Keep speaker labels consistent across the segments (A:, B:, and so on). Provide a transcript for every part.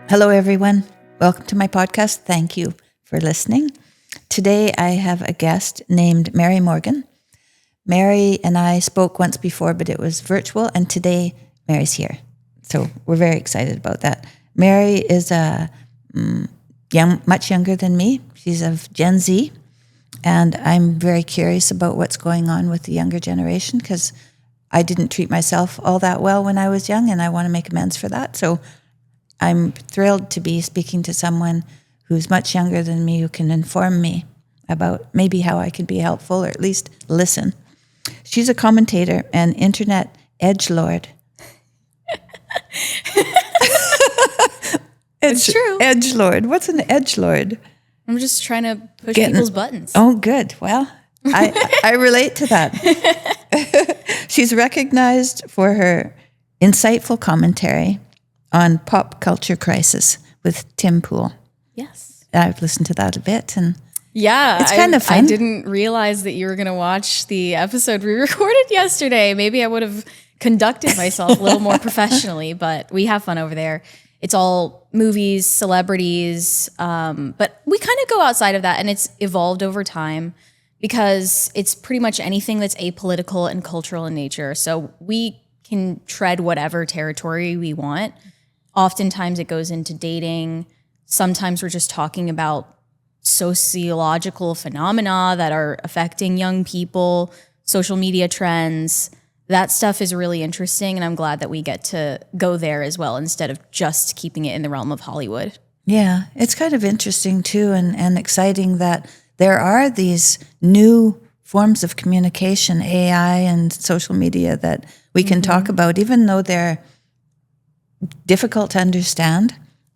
A: Hello, everyone. Welcome to my podcast. Thank you for listening. Today, I have a guest named Mary Morgan. Mary and I spoke once before, but it was virtual, and today Mary's here. So we're very excited about that. Mary is much younger than me. She's of Gen Z, and I'm very curious about what's going on with the younger generation because I didn't treat myself all that well when I was young, and I want to make amends for that. So I'm thrilled to be speaking to someone who's much younger than me who can inform me about maybe how I can be helpful or at least listen. She's a commentator and internet edgelord.
B: It's true.
A: Edgelord. What's an edgelord?
B: I'm just trying to push people's buttons.
A: Oh, good. Well, I relate to that. She's recognized for her insightful commentary on pop culture crisis with Tim Pool.
B: Yes.
A: I've listened to that a bit, and
B: it's
A: kind of fun.
B: I didn't realize that you were going to watch the episode we recorded yesterday. Maybe I would have conducted myself a little more professionally, but we have fun over there. It's all movies, celebrities, but we kind of go outside of that, and it's evolved over time because it's pretty much anything that's apolitical and cultural in nature. So we can tread whatever territory we want. Oftentimes it goes into dating. Sometimes we're just talking about sociological phenomena that are affecting young people, social media trends. That stuff is really interesting, and I'm glad that we get to go there as well instead of just keeping it in the realm of Hollywood.
A: Yeah, it's kind of interesting too and exciting that there are these new forms of communication, AI and social media that we can talk about, even though they're difficult to understand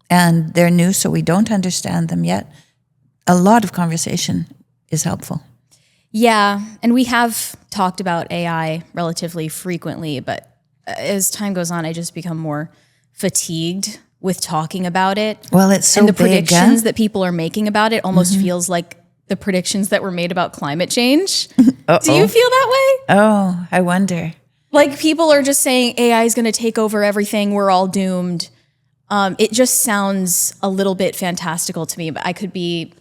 A: and they're new, so we don't understand them yet. A lot of conversation is helpful.
B: Yeah, and we have talked about AI relatively frequently, but as time goes on, I just become more fatigued with talking about it.
A: Well, it's so
B: and the
A: big,
B: predictions that people are making about it almost feels like the predictions that were made about climate change. Do you feel that way?
A: Oh, I wonder.
B: Like people are just saying AI is going to take over everything. We're all doomed. It just sounds a little bit fantastical to me, but I could be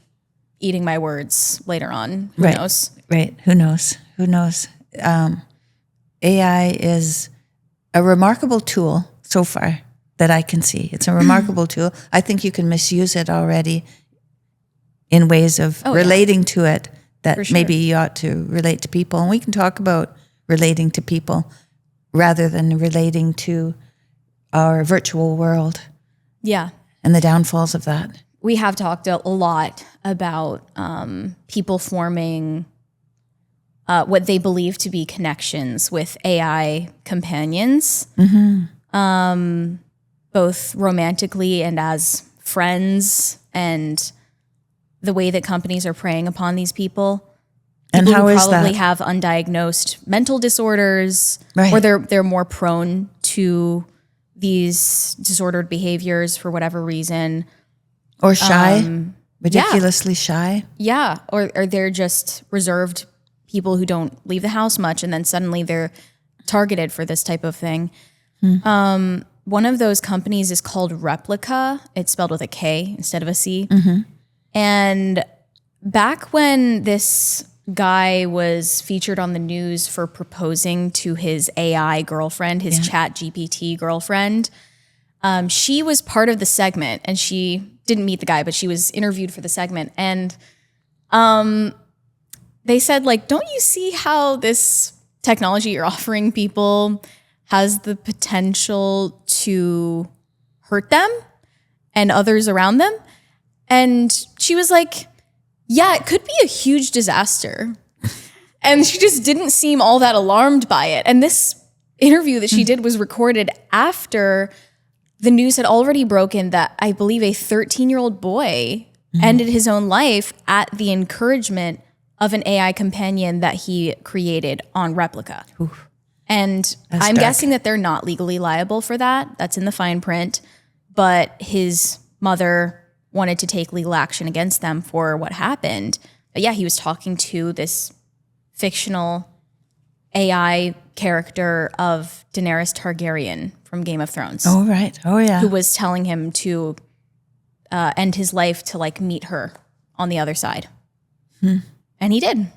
B: eating my words later on. Who knows?
A: Right. Who knows? Who knows? AI is a remarkable tool so far that I can see. It's a remarkable tool. I think you can misuse it already in ways of relating to it that maybe you ought to relate to people. And we can talk about relating to people rather than relating to our virtual world.
B: Yeah.
A: And the downfalls of that.
B: We have talked a lot about people forming what they believe to be connections with AI companions, both romantically and as friends, and the way that companies are preying upon these people.
A: And
B: People
A: how
B: who
A: is
B: probably
A: that?
B: have undiagnosed mental disorders, or they're more prone to these disordered behaviors for whatever reason.
A: Or shy, ridiculously shy.
B: Yeah, or they're just reserved people who don't leave the house much, and then suddenly they're targeted for this type of thing. One of those companies is called Replica. It's spelled with a K instead of a C. And back when this guy was featured on the news for proposing to his AI girlfriend, his Chat GPT girlfriend, she was part of the segment, and she didn't meet the guy, but she was interviewed for the segment. And they said, like, don't you see how this technology you're offering people has the potential to hurt them and others around them? And she was like, yeah, it could be a huge disaster. And she just didn't seem all that alarmed by it. And this interview that she did was recorded after the news had already broken that I believe a 13-year-old boy ended his own life at the encouragement of an AI companion that he created on Replica.
A: Oof.
B: And
A: That's
B: I'm
A: dark.
B: guessing that they're not legally liable for that. That's in the fine print. But his mother wanted to take legal action against them for what happened. But yeah, he was talking to this fictional AI character of Daenerys Targaryen from Game of Thrones.
A: Oh, right. Oh, yeah.
B: Who was telling him to end his life to like meet her on the other side. And he did.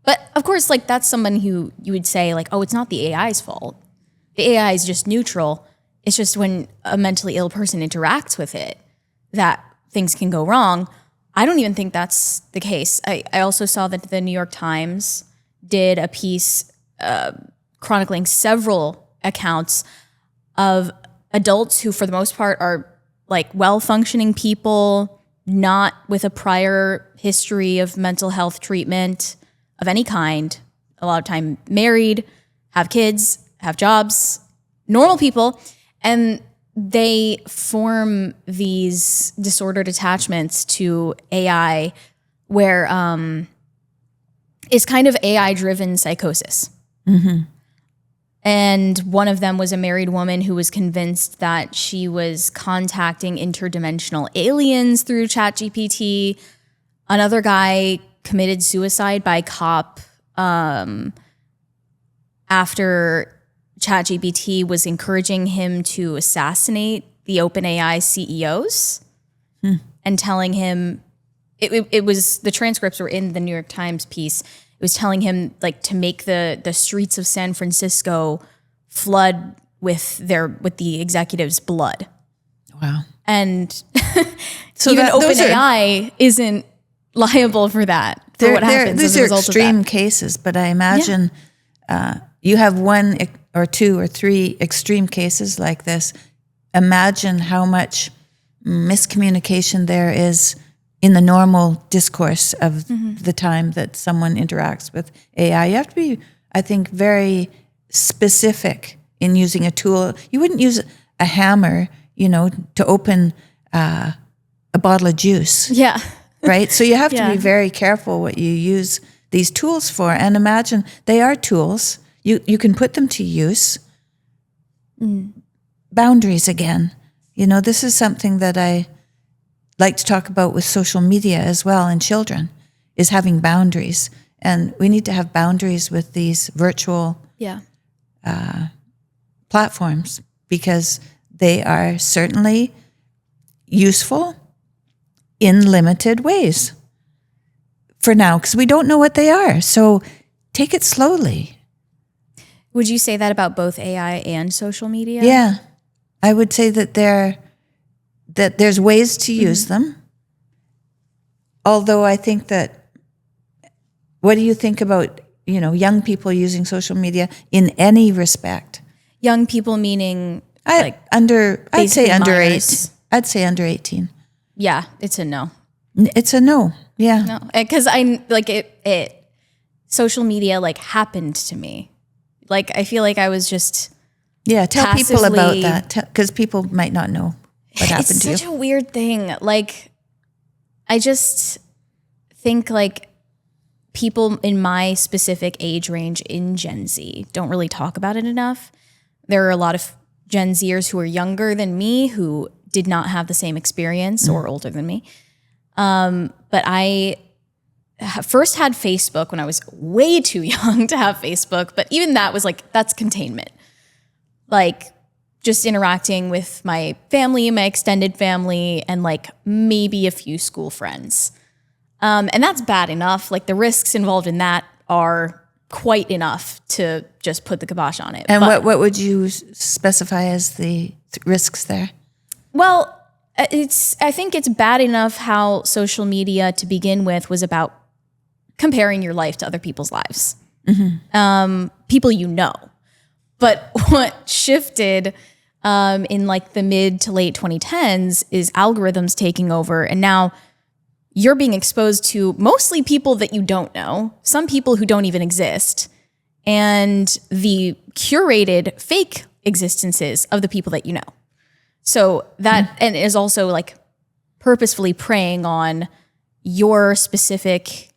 B: But of course, like that's someone who you would say like, oh, it's not the AI's fault. The AI is just neutral. It's just when a mentally ill person interacts with it that things can go wrong. I don't even think that's the case. I also saw that the New York Times did a piece chronicling several accounts of adults who, for the most part, are like well-functioning people, not with a prior history of mental health treatment of any kind, a lot of time married, have kids, have jobs, normal people, and they form these disordered attachments to AI where it's kind of AI-driven psychosis. And one of them was a married woman who was convinced that she was contacting interdimensional aliens through ChatGPT. Another guy committed suicide by cop after ChatGPT was encouraging him to assassinate the OpenAI CEOs and telling him, it was, the transcripts were in the New York Times piece. It was telling him like to make the streets of San Francisco flood with the executive's blood.
A: Wow.
B: And
A: So
B: even
A: those
B: OpenAI isn't liable for that, for what happens as a result of that.
A: These are extreme cases, but I imagine you have one or two or three extreme cases like this. Imagine how much miscommunication there is in the normal discourse of the time that someone interacts with AI. You have to be, I think, very specific in using a tool. You wouldn't use a hammer, to open a bottle of juice.
B: Yeah.
A: Right? So you have to be very careful what you use these tools for. And imagine they are tools. You can put them to use. Boundaries again. This is something that I like to talk about with social media as well and children, is having boundaries. And we need to have boundaries with these virtual platforms because they are certainly useful in limited ways for now, because we don't know what they are. So take it slowly.
B: Would you say that about both AI and social media?
A: Yeah. I would say that there's ways to use them. Although I think that, what do you think about, young people using social media in any respect?
B: Young people meaning
A: I'd say under
B: minors.
A: 8. I'd say under 18.
B: Yeah, it's a no.
A: It's a no. Yeah.
B: No, because I like it. Social media like happened to me. Like I feel like I was just
A: tell people about that because people might not know what happened to you.
B: It's such a weird thing. Like I just think like people in my specific age range in Gen Z don't really talk about it enough. There are a lot of Gen Zers who are younger than me who did not have the same experience or older than me. But I first had Facebook when I was way too young to have Facebook. But even that was like, that's containment. Like just interacting with my family, my extended family, and like maybe a few school friends. And that's bad enough. Like the risks involved in that are quite enough to just put the kibosh on it.
A: And what would you specify as the risks there?
B: Well, I think it's bad enough how social media to begin with was about comparing your life to other people's lives. People you know. But what shifted in like the mid to late 2010s is algorithms taking over. And now you're being exposed to mostly people that you don't know, some people who don't even exist, and the curated fake existences of the people that you know. So that and is also like purposefully preying on your specific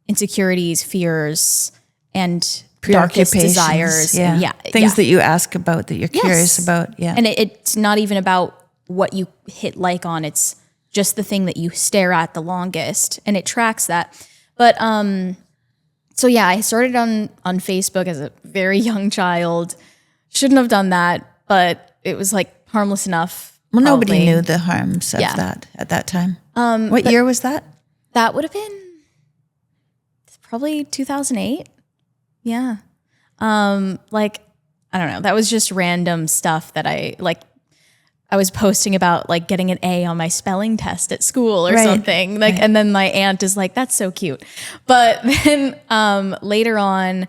B: insecurities, fears, and darkest desires.
A: Yeah. Things that you ask about, that you're curious about. Yeah.
B: And it's not even about what you hit like on. It's just the thing that you stare at the longest, and it tracks that. But so yeah, I started on Facebook as a very young child. Shouldn't have done that, but it was like harmless enough.
A: Well, nobody
B: probably.
A: knew the harms of that at that time. What year was that?
B: That would have been probably 2008. Yeah. Like, I don't know. That was just random stuff that I was posting about, like getting an A on my spelling test at school or something. Like, and then my aunt is like, "That's so cute." But then later on,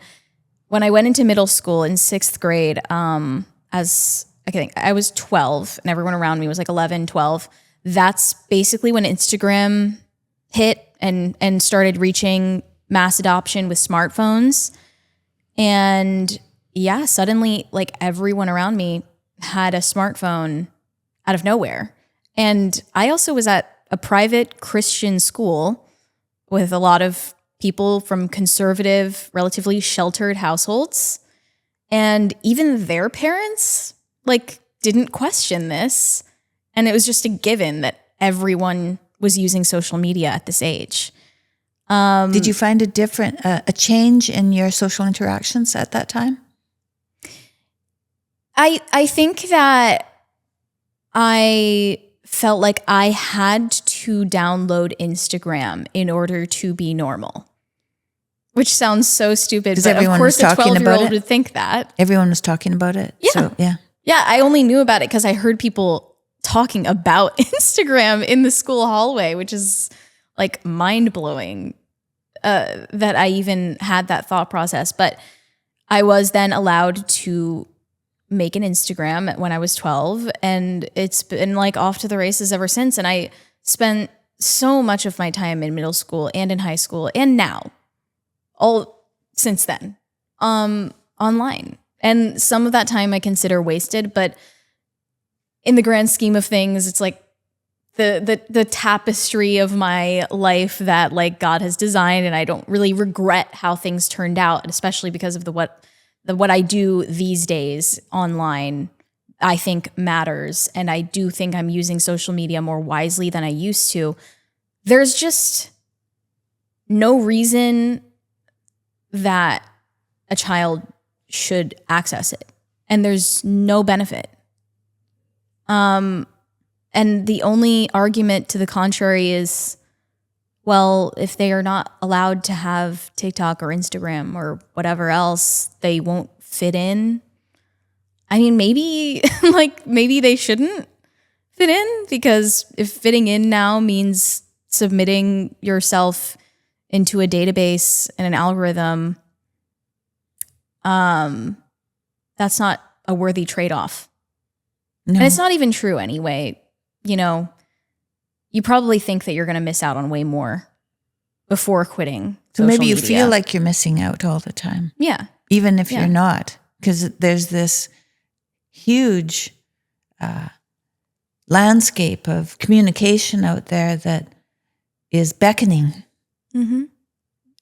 B: when I went into middle school in 6th grade, as I think I was 12 and everyone around me was like 11, 12. That's basically when Instagram hit and started reaching mass adoption with smartphones. And yeah, suddenly like everyone around me had a smartphone out of nowhere. And I also was at a private Christian school with a lot of people from conservative, relatively sheltered households. And even their parents like didn't question this. And it was just a given that everyone was using social media at this age.
A: Did you find a change in your social interactions at that time?
B: I think that I felt like I had to download Instagram in order to be normal, which sounds so stupid. But of course, a 12-year-old would think that.
A: Everyone was talking about it.
B: Yeah.
A: So, yeah.
B: Yeah, I only knew about it because I heard people talking about Instagram in the school hallway, which is like mind-blowing that I even had that thought process. But I was then allowed to make an Instagram when I was 12, and it's been like off to the races ever since. And I spent so much of my time in middle school and in high school and now, all since then, online. And some of that time I consider wasted, but in the grand scheme of things, it's like the tapestry of my life that like God has designed, and I don't really regret how things turned out, especially because of what I do these days online, I think matters. And I do think I'm using social media more wisely than I used to. There's just no reason that a child should access it. And there's no benefit. And the only argument to the contrary is, well, if they are not allowed to have TikTok or Instagram or whatever else, they won't fit in. I mean, maybe they shouldn't fit in, because if fitting in now means submitting yourself into a database and an algorithm, that's not a worthy trade-off. No. And it's not even true anyway. You know, you probably think that you're going to miss out on way more before quitting social
A: maybe you
B: media.
A: Feel like you're missing out all the time.
B: Yeah.
A: Even if you're not, because there's this huge landscape of communication out there that is beckoning,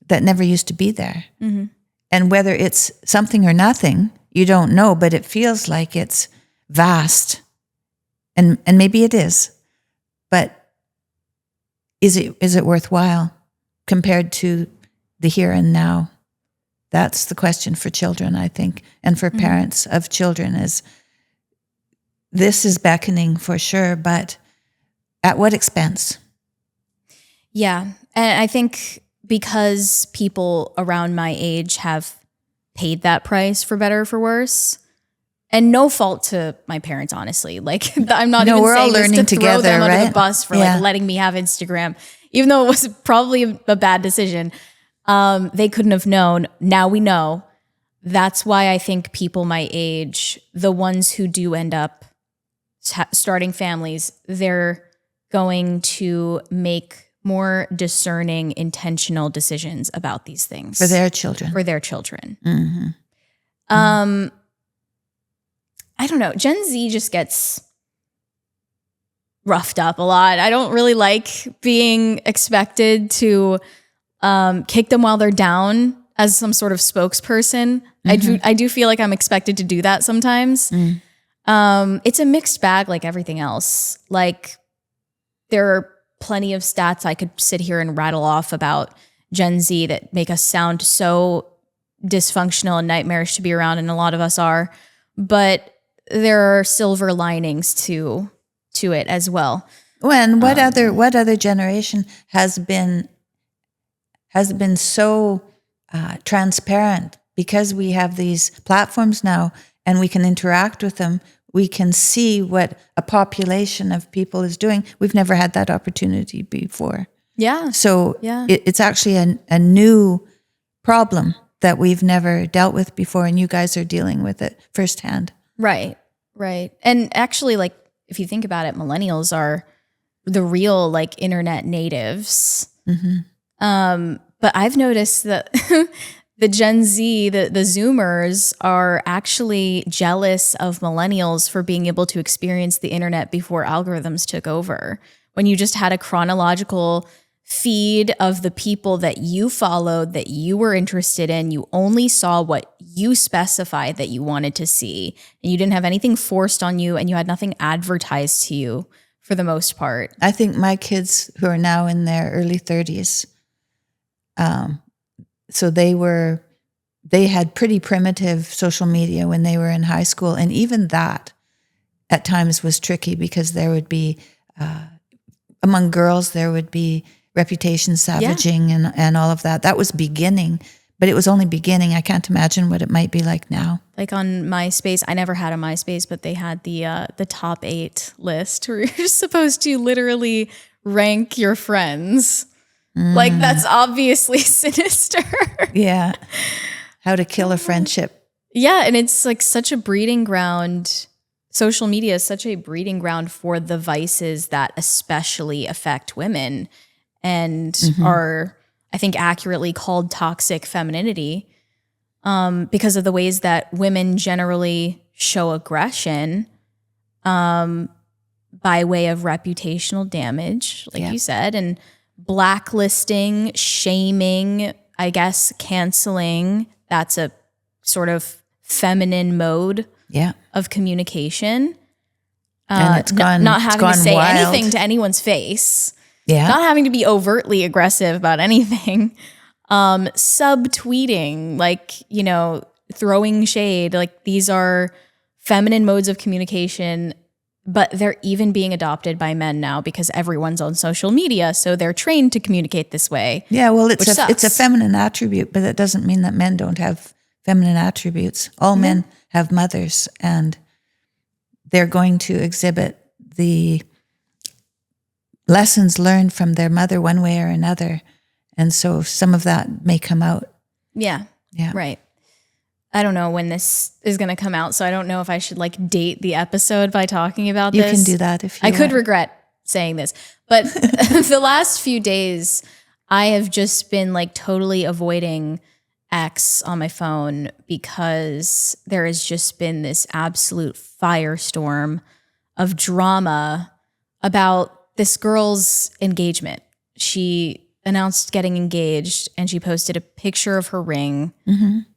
A: that never used to be there. Mm-hmm. And whether it's something or nothing, you don't know, but it feels like it's vast. And maybe it is. But is it worthwhile compared to the here and now? That's the question for children, I think, and for parents of children is, this is beckoning for sure, but at what expense?
B: Yeah. And I think because people around my age have paid that price for better or for worse, and no fault to my parents, honestly. Like, I'm not even
A: we're
B: saying
A: all learning
B: this to
A: together,
B: throw them
A: right?
B: under the bus for like letting me have Instagram, even though it was probably a bad decision. They couldn't have known. Now we know. That's why I think people my age, the ones who do end up starting families, they're going to make more discerning, intentional decisions about these things.
A: For their children.
B: Mm-hmm. I don't know. Gen Z just gets roughed up a lot. I don't really like being expected to kick them while they're down as some sort of spokesperson. I do feel like I'm expected to do that sometimes. It's a mixed bag like everything else. Like, there are plenty of stats I could sit here and rattle off about Gen Z that make us sound so dysfunctional and nightmarish to be around, and a lot of us are. But there are silver linings to to it as well.
A: When what other generation has been so transparent? Because we have these platforms now and we can interact with them, we can see what a population of people is doing. We've never had that opportunity before.
B: Yeah.
A: So
B: Yeah.
A: it's actually a new problem that we've never dealt with before, and you guys are dealing with it firsthand.
B: Right. And actually, like, if you think about it, millennials are the real, like, internet natives. Mm-hmm. But I've noticed that the Gen Z, the Zoomers, are actually jealous of millennials for being able to experience the internet before algorithms took over. When you just had a chronological feed of the people that you followed, that you were interested in, you only saw what you specified that you wanted to see, and you didn't have anything forced on you, and you had nothing advertised to you for the most part.
A: I think my kids, who are now in their early 30s, so they had pretty primitive social media when they were in high school. And even that at times was tricky, because there would be, among girls, there would be reputation savaging and all of that. That was beginning, but it was only beginning. I can't imagine what it might be like now.
B: Like on MySpace, I never had a MySpace, but they had the top 8 list where you're supposed to literally rank your friends. Like, that's obviously sinister.
A: Yeah. How to kill a friendship.
B: Yeah. And it's like such a breeding ground. Social media is such a breeding ground for the vices that especially affect women and are, I think, accurately called toxic femininity, because of the ways that women generally show aggression by way of reputational damage, like you said, and blacklisting, shaming, I guess, canceling. That's a sort of feminine mode of communication.
A: And it's gone,
B: not having to say
A: wild.
B: anything to anyone's face.
A: Yeah.
B: Not having to be overtly aggressive about anything. Subtweeting, like, throwing shade. Like, these are feminine modes of communication, but they're even being adopted by men now because everyone's on social media, so they're trained to communicate this way.
A: Yeah, well, it's a feminine attribute, but that doesn't mean that men don't have feminine attributes. All men have mothers, and they're going to exhibit the lessons learned from their mother one way or another. And so some of that may come out.
B: Yeah. Right. I don't know when this is going to come out, so I don't know if I should like date the episode by talking about this.
A: You can do that if you want.
B: I could regret saying this, but the last few days I have just been like totally avoiding X on my phone because there has just been this absolute firestorm of drama about this girl's engagement. She announced getting engaged and she posted a picture of her ring.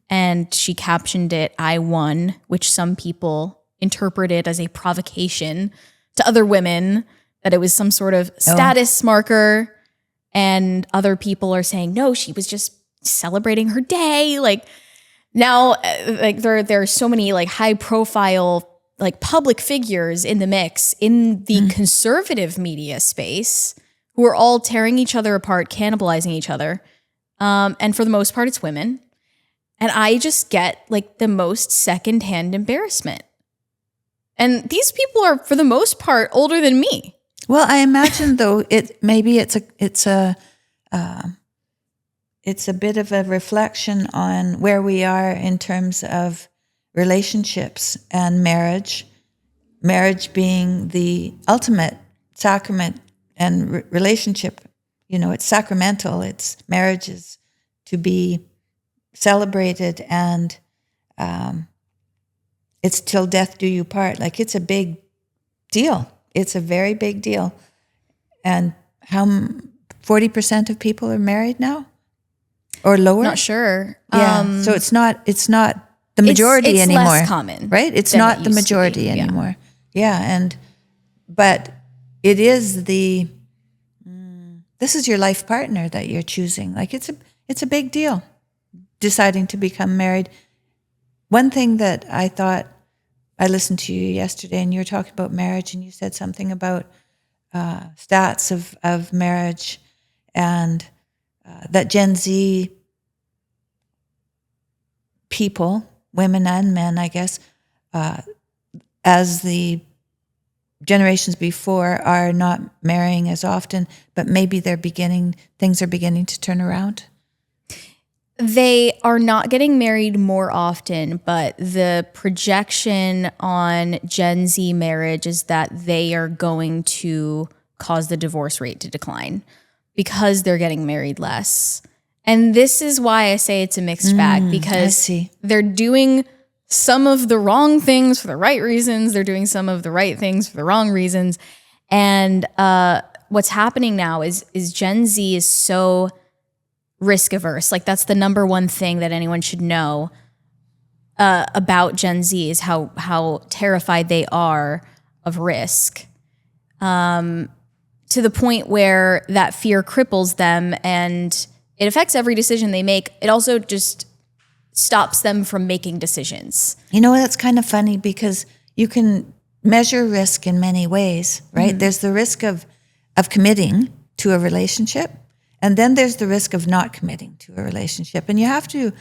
B: And she captioned it, "I won," which some people interpreted as a provocation to other women, that it was some sort of status marker. And other people are saying, no, she was just celebrating her day. Like, now, like, there are so many like high profile, like, public figures in the mix in the conservative media space who are all tearing each other apart, cannibalizing each other. And for the most part, it's women. And I just get like the most secondhand embarrassment. And these people are, for the most part, older than me.
A: Well, I imagine though it's a bit of a reflection on where we are in terms of relationships and marriage. Marriage being the ultimate sacrament, and relationship, it's sacramental. It's marriage is to be celebrated, and it's till death do you part. Like, it's a big deal. It's a very big deal. And how 40% of people are married now, or lower?
B: Not sure.
A: Yeah. So it's not the majority
B: it's
A: anymore.
B: Less common,
A: right? It's not the majority anymore. Yeah. But it is this is your life partner that you're choosing. Like, it's a big deal, deciding to become married. One thing that I thought I listened to you yesterday, and you were talking about marriage, and you said something about stats of marriage, and that Gen Z people, women and men, I guess, as the generations before, are not marrying as often, but maybe things are beginning to turn around.
B: They are not getting married more often, but the projection on Gen Z marriage is that they are going to cause the divorce rate to decline because they're getting married less. And this is why I say it's a mixed bag, because they're doing some of the wrong things for the right reasons. They're doing some of the right things for the wrong reasons. And what's happening now is Gen Z is so risk averse. Like, that's the number one thing that anyone should know about Gen Z, is how terrified they are of risk, to the point where that fear cripples them and it affects every decision they make. It also just stops them from making decisions.
A: You know, that's kind of funny, because you can measure risk in many ways, right? Mm-hmm. There's the risk of committing to a relationship, and then there's the risk of not committing to a relationship. And you have to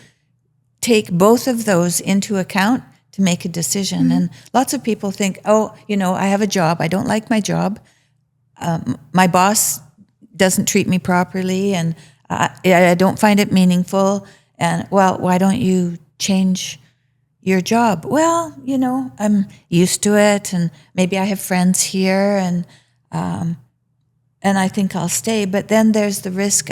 A: take both of those into account to make a decision. Mm-hmm. And lots of people think, oh, I have a job. I don't like my job. My boss doesn't treat me properly, and I don't find it meaningful. And, well, why don't you change your job? Well, I'm used to it, and maybe I have friends here, and I think I'll stay. But then there's the risk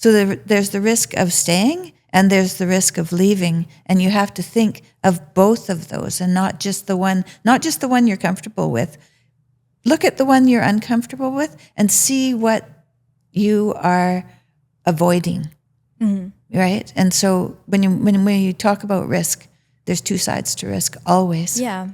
A: there's the risk of staying, and there's the risk of leaving. And you have to think of both of those, and not just the one you're comfortable with. Look at the one you're uncomfortable with and see what you are avoiding. Mm-hmm. Right? And so when you talk about risk, there's two sides to risk always.
B: Yeah.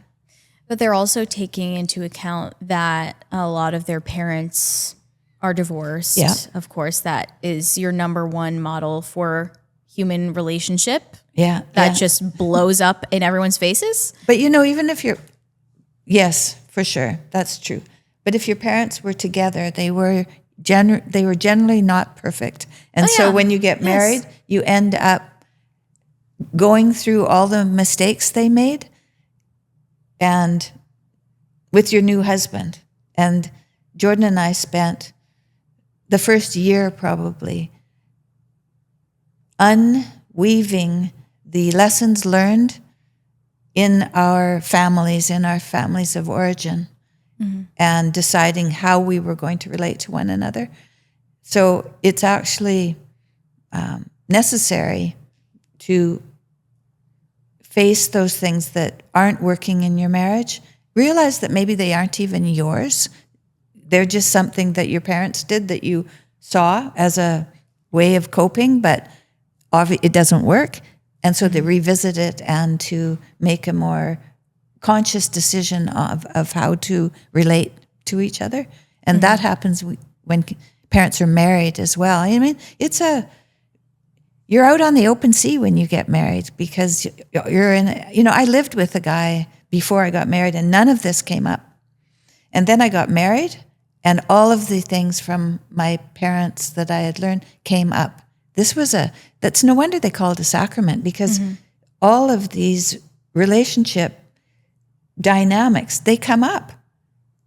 B: But they're also taking into account that a lot of their parents are divorced.
A: Yeah.
B: Of course, that is your number one model for human relationship.
A: Yeah.
B: That just blows up in everyone's faces.
A: But even if yes, for sure, that's true. But if your parents were together, they were generally not perfect. And so when you get married, you end up going through all the mistakes they made, and with your new husband. And Jordan and I spent the first year probably unweaving the lessons learned in our families of origin, mm-hmm. and deciding how we were going to relate to one another. So it's actually necessary to face those things that aren't working in your marriage. Realize that maybe they aren't even yours. They're just something that your parents did that you saw as a way of coping, but it doesn't work. And so to revisit it and to make a more conscious decision of how to relate to each other. And that happens when parents are married as well. I mean, you're out on the open sea when you get married, because you're I lived with a guy before I got married, and none of this came up. And then I got married, and all of the things from my parents that I had learned came up. That's no wonder they call it a sacrament, because all of these relationship dynamics, they come up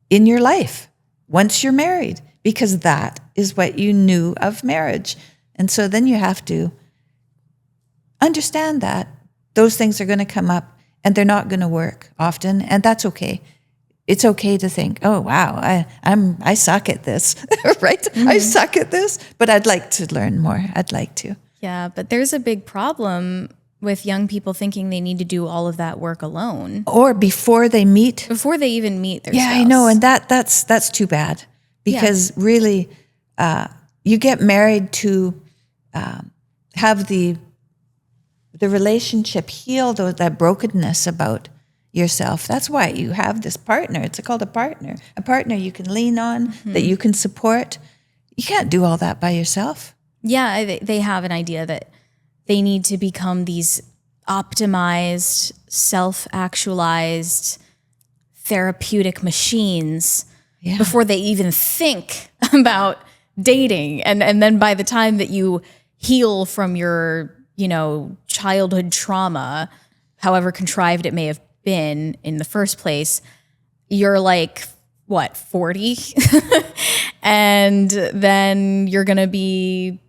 A: in your life once you're married, because that is what you knew of marriage. And so then you have to understand that those things are going to come up, and they're not going to work often, and that's okay. It's okay to think, oh wow, I suck at this, right? Mm-hmm. I suck at this, but I'd like to learn more. I'd like to.
B: Yeah, but there's a big problem with young people thinking they need to do all of that work alone,
A: or before they even meet their spouse.
B: Yeah,
A: I know, and that's too bad, because really, you get married to have the relationship heal that brokenness about yourself. That's why you have this partner. It's called a partner you can lean on, that you can support. You can't do all that by yourself.
B: Yeah, they have an idea that they need to become these optimized, self-actualized, therapeutic machines before they even think about dating. And then by the time that you heal from your, childhood trauma, however contrived it may have been in the first place, you're like, 40? And then you're going to be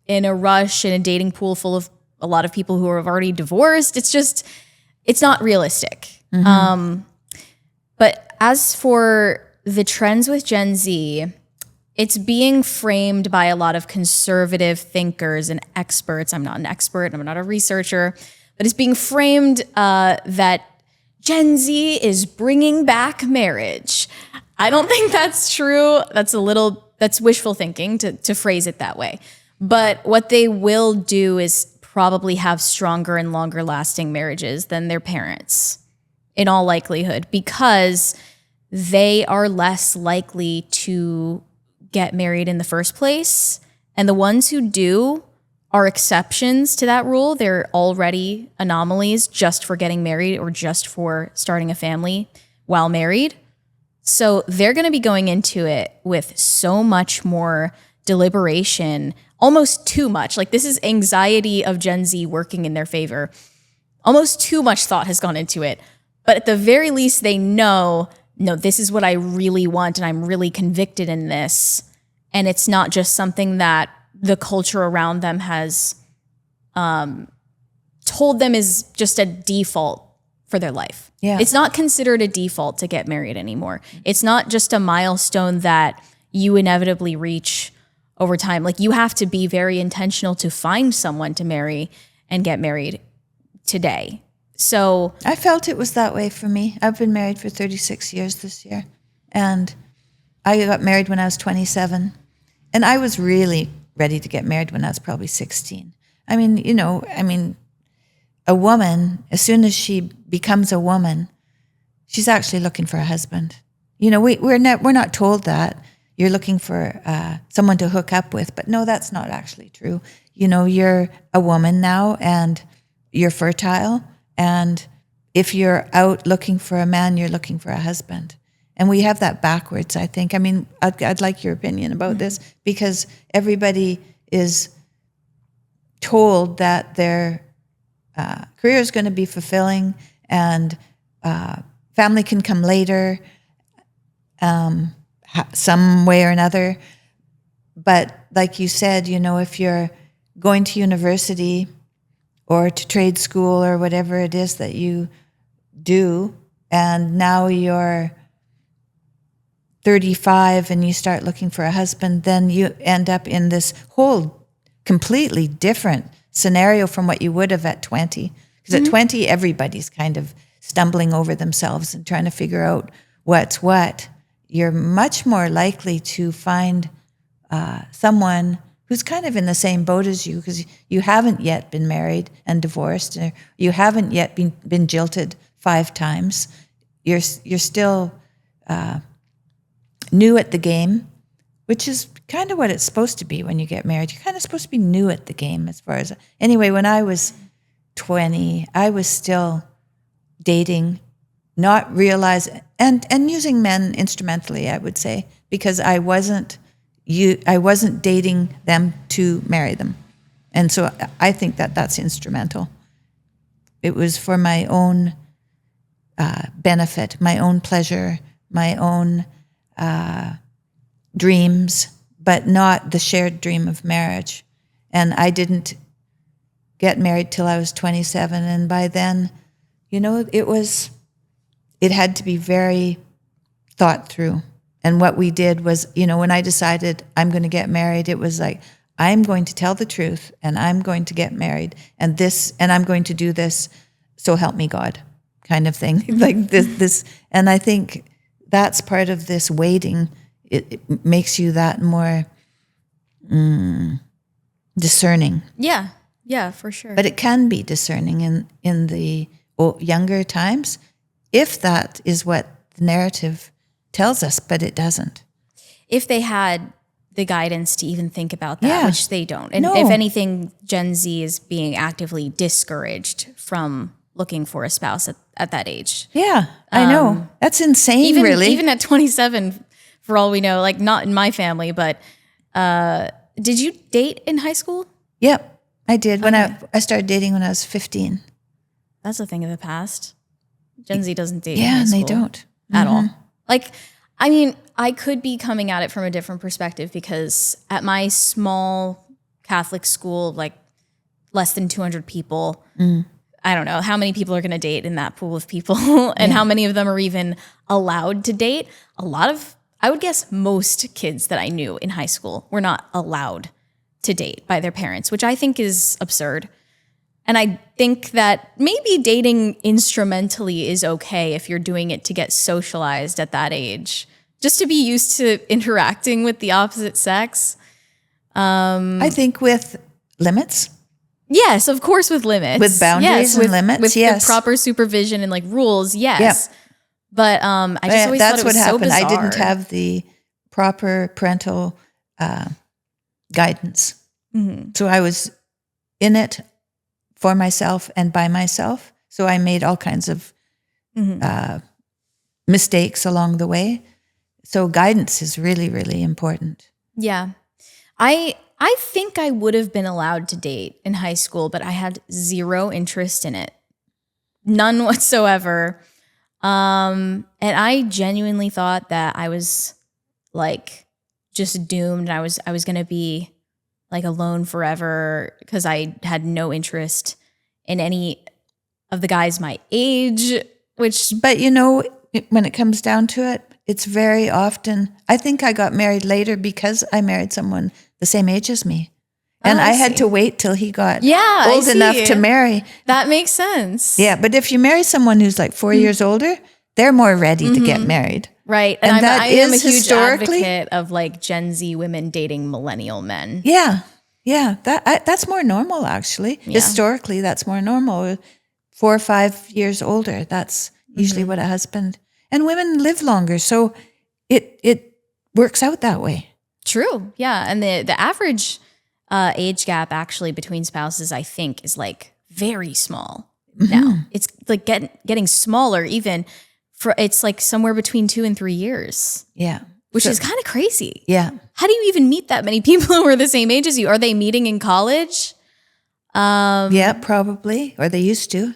B: in a rush in a dating pool full of a lot of people who have already divorced. It's not realistic. But as for the trends with Gen Z, it's being framed by a lot of conservative thinkers and experts. I'm not an expert, I'm not a researcher, but it's being framed that Gen Z is bringing back marriage. I don't think that's true. That's wishful thinking to phrase it that way. But what they will do is probably have stronger and longer lasting marriages than their parents, in all likelihood, because they are less likely to get married in the first place. And the ones who do are exceptions to that rule. They're already anomalies just for getting married or just for starting a family while married. So they're going to be going into it with so much more deliberation, almost too much. Like, this is anxiety of Gen Z working in their favor. Almost too much thought has gone into it. But at the very least, they know, no, this is what I really want, and I'm really convicted in this. And it's not just something that the culture around them has told them is just a default for their life.
A: Yeah.
B: It's not considered a default to get married anymore. It's not just a milestone that you inevitably reach over time. Like, you have to be very intentional to find someone to marry and get married today. So
A: I felt it was that way for me. I've been married for 36 years this year. And I got married when I was 27. And I was really ready to get married when I was probably 16. I mean, a woman, as soon as she becomes a woman, she's actually looking for a husband. We're not told that you're looking for someone to hook up with, but no, that's not actually true. You're a woman now, and you're fertile, and if you're out looking for a man, you're looking for a husband. And we have that backwards, I think. I mean, I'd like your opinion about this, because everybody is told that their career is going to be fulfilling, and family can come later, some way or another. But like you said, if you're going to university or to trade school or whatever it is that you do, and now you're 35 and you start looking for a husband, then you end up in this whole completely different scenario from what you would have at 20. Because at 20, everybody's kind of stumbling over themselves and trying to figure out what's what. You're much more likely to find someone who's kind of in the same boat as you, because you haven't yet been married and divorced, or you haven't yet been jilted 5 times. You're still new at the game, which is kind of what it's supposed to be when you get married. You're kind of supposed to be new at the game as far as... Anyway, when I was 20, I was still dating, not realizing, and using men instrumentally, I would say, because I wasn't dating them to marry them. And so I think that's instrumental. It was for my own benefit, my own pleasure, my own dreams, but not the shared dream of marriage. And I didn't get married till I was 27. And by then, it had to be very thought through. And what we did was, when I decided I'm going to get married, it was like, I'm going to tell the truth, and I'm going to get married, and I'm going to do this, so help me God, kind of thing. Like this. And I think that's part of this waiting. It makes you that more discerning.
B: Yeah, for sure.
A: But it can be discerning in the younger times, if that is what the narrative tells us, but it doesn't.
B: If they had the guidance to even think about that,
A: Yeah.
B: which they don't. And
A: No.
B: if anything, Gen Z is being actively discouraged from looking for a spouse at that age.
A: Yeah, I know. That's insane, really.
B: Even at 27, for all we know, like not in my family, but did you date in high school?
A: Yep, I did. When I started dating when I was 15.
B: That's a thing of the past. Gen Z doesn't date
A: Yeah,
B: in high
A: and
B: school
A: they don't.
B: at all. Like, I mean, I could be coming at it from a different perspective because at my small Catholic school, like less than 200 people, I don't know how many people are going to date in that pool of people and how many of them are even allowed to date. I would guess most kids that I knew in high school were not allowed to date by their parents, which I think is absurd. And I think that maybe dating instrumentally is okay if you're doing it to get socialized at that age, just to be used to interacting with the opposite sex.
A: I think with limits.
B: Yes, of course, with limits.
A: With boundaries and limits,
B: with
A: yes.
B: proper supervision and like rules, yes.
A: Yep.
B: But I just always thought it was so bizarre.
A: I didn't have the proper parental guidance. So I was in it for myself and by myself. So I made all kinds of mistakes along the way. So guidance is really, really important.
B: Yeah. I think I would have been allowed to date in high school, but I had zero interest in it. None whatsoever. And I genuinely thought that I was like just doomed. I was going to be like alone forever because I had no interest in any of the guys my age,
A: But you know, when it comes down to it, it's very often, I think I got married later because I married someone the same age as me. And I had to wait till he got old enough to marry.
B: That makes sense.
A: Yeah, but if you marry someone who's like 4 years older, they're more ready to get married.
B: Right.
A: And
B: I am a huge
A: historically
B: advocate of like Gen Z women dating millennial men.
A: Yeah. Yeah. That's more normal, actually. Yeah. Historically, that's more normal. 4 or 5 years older, that's usually what a husband. And women live longer, so it works out that way.
B: True. Yeah. And the average age gap actually between spouses, I think, is like very small now. It's like getting smaller even. It's like somewhere between 2 and 3 years.
A: Yeah.
B: Which is kind of crazy.
A: Yeah.
B: How do you even meet that many people who are the same age as you? Are they meeting in college?
A: Yeah, probably. Or they used to.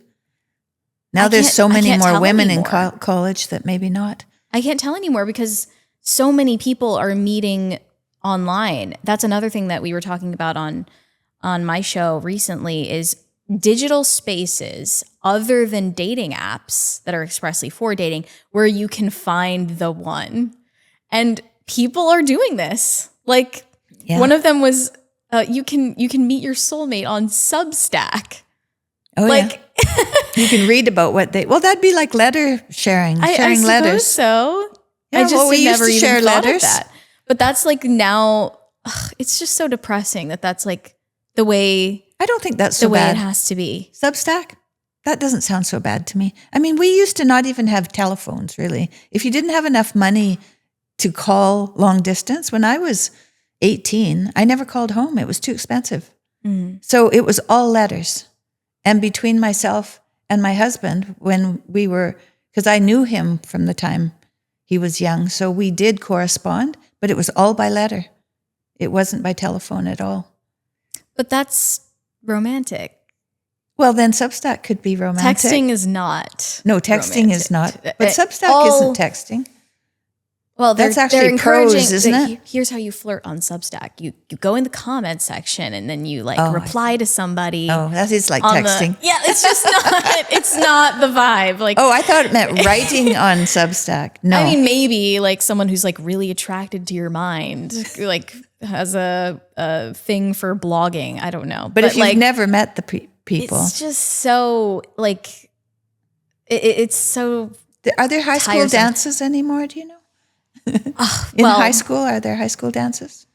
A: Now there's so many more women in college that maybe not.
B: I can't tell anymore because so many people are meeting online. That's another thing that we were talking about on my show recently is digital spaces other than dating apps that are expressly for dating where you can find the one. And people are doing this. Like one of them was you can meet your soulmate on Substack.
A: Oh, like you can read about what that'd be like letter sharing
B: I
A: letters.
B: So
A: yeah,
B: I just
A: we used to share letters.
B: Of that. But that's like now it's just so depressing that's like the way
A: I don't think that's so bad.
B: The way it has to be.
A: Substack? That doesn't sound so bad to me. I mean, we used to not even have telephones, really. If you didn't have enough money to call long distance, when I was 18, I never called home. It was too expensive. So it was all letters. And between myself and my husband, when we were, because I knew him from the time he was young, so we did correspond, but it was all by letter. It wasn't by telephone at all.
B: But that's romantic.
A: Well, then Substack could be romantic.
B: Texting is not.
A: No, texting is not. But Substack isn't texting.
B: Well,
A: that's actually prose, isn't it?
B: Here's how you flirt on Substack. You go in the comment section and then you reply to somebody.
A: Oh, that is like texting.
B: It's just not. It's not the vibe. Like
A: I thought it meant writing on Substack. No,
B: I mean maybe like someone who's like really attracted to your mind, like has a thing for blogging. I don't know.
A: But if you've never met the people,
B: it's just so like it's so.
A: Are there high school dances anymore? Do you know? In high school, are there high school dances?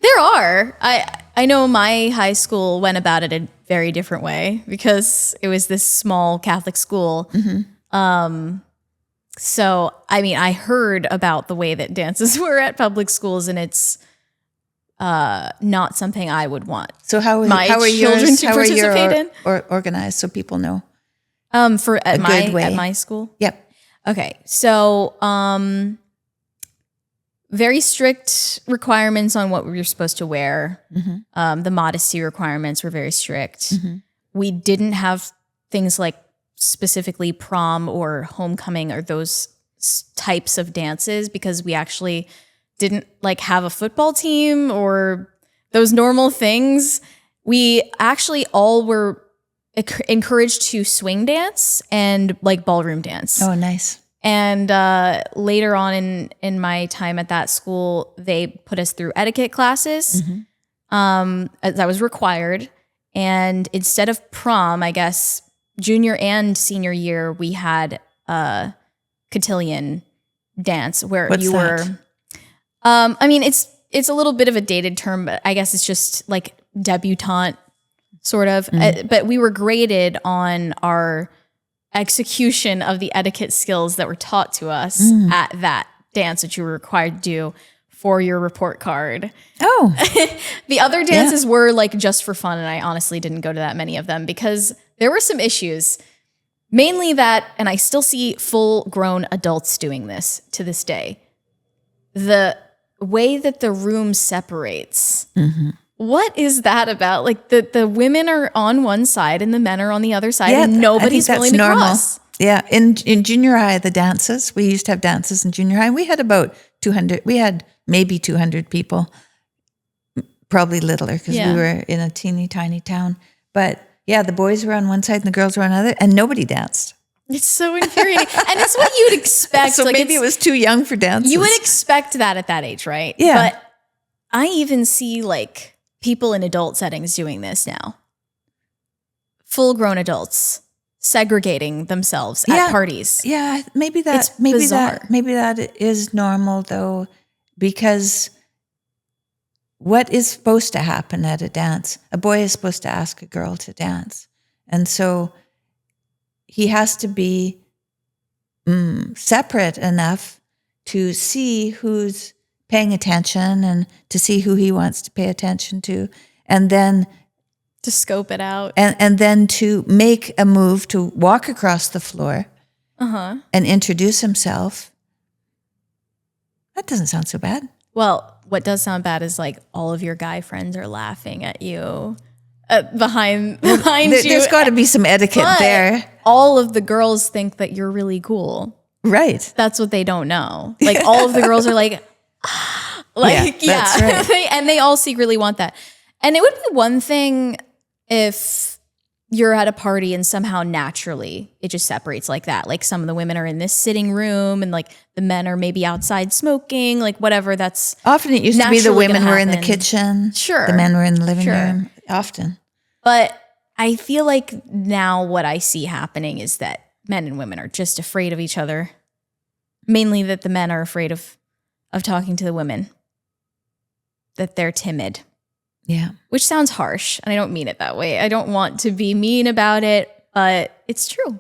B: There are. I know my high school went about it a very different way because it was this small Catholic school. So, I mean, I heard about the way that dances were at public schools, and it's not something I would want.
A: So how are
B: children
A: yours?
B: to
A: How are
B: participate
A: your
B: in?
A: or organized so people know?
B: At
A: good way.
B: my school.
A: Yep.
B: Okay, so very strict requirements on what we were supposed to wear. The modesty requirements were very strict. We didn't have things like specifically prom or homecoming or those types of dances because we actually didn't like have a football team or those normal things. We actually all were encouraged to swing dance and like ballroom dance.
A: Oh, nice.
B: And later on in my time at that school, they put us through etiquette classes. That was required. And instead of prom, I guess, junior and senior year, we had a cotillion dance where
A: What's
B: you
A: that?
B: were... I mean, it's a little bit of a dated term, but I guess it's just like debutante, sort of. But we were graded on our execution of the etiquette skills that were taught to us at that dance, which you were required to do for your report card.
A: Oh.
B: The other dances were like just for fun, and I honestly didn't go to that many of them because there were some issues. Mainly that, and I still see full-grown adults doing this to this day. The way that the room separates. What is that about? Like the women are on one side and the men are on the other side, and nobody's willing to cross.
A: Yeah, in junior high, the dances, we used to have dances in junior high. We had about 200, we had maybe 200 people, probably littler because we were in a teeny tiny town. But yeah, the boys were on one side and the girls were on the other, and nobody danced.
B: It's so infuriating. And it's what you'd expect.
A: So maybe it was too young for dances.
B: You would expect that at that age, right?
A: Yeah.
B: But I even see like people in adult settings doing this now. Full-grown adults segregating themselves at parties.
A: Yeah, maybe
B: It's bizarre.
A: maybe that is normal though, because what is supposed to happen at a dance? A boy is supposed to ask a girl to dance, and so he has to be separate enough to see who's paying attention and to see who he wants to pay attention to, and then
B: To scope it out.
A: and then to make a move to walk across the floor and introduce himself. That doesn't sound so bad.
B: Well, what does sound bad is like all of your guy friends are laughing at you behind you.
A: There's got to be some etiquette
B: But
A: there.
B: all of the girls think that you're really cool.
A: Right.
B: That's what they don't know. Like all of the girls are like,
A: that's right.
B: and they all secretly want that. And it would be one thing if you're at a party and somehow naturally it just separates like that. Like some of the women are in this sitting room and like the men are maybe outside smoking, like whatever. That's
A: Often it used to be the
B: naturally
A: women
B: gonna
A: were in the
B: happen.
A: kitchen.
B: Sure.
A: The men were in the living
B: Sure.
A: room. Often.
B: But I feel like now what I see happening is that men and women are just afraid of each other. Mainly that the men are afraid of talking to the women. That they're timid.
A: Yeah.
B: Which sounds harsh, and I don't mean it that way. I don't want to be mean about it, but it's true.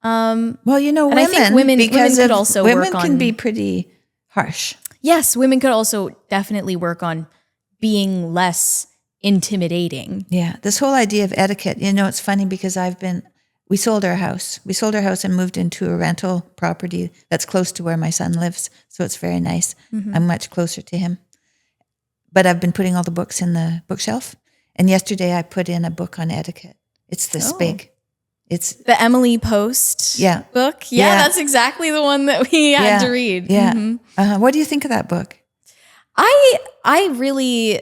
A: Well, you know,
B: and I think women could also
A: women
B: work
A: can
B: on-
A: be pretty harsh.
B: Yes, women could also definitely work on being less intimidating.
A: Yeah. This whole idea of etiquette, you know, it's funny because we sold our house. We sold our house and moved into a rental property that's close to where my son lives. So it's very nice. I'm much closer to him. But I've been putting all the books in the bookshelf. And yesterday I put in a book on etiquette. It's this big. It's
B: The Emily Post book. Yeah,
A: Yeah.
B: that's exactly the one that we had to read.
A: Yeah.
B: Mhm.
A: What do you think of that book?
B: I really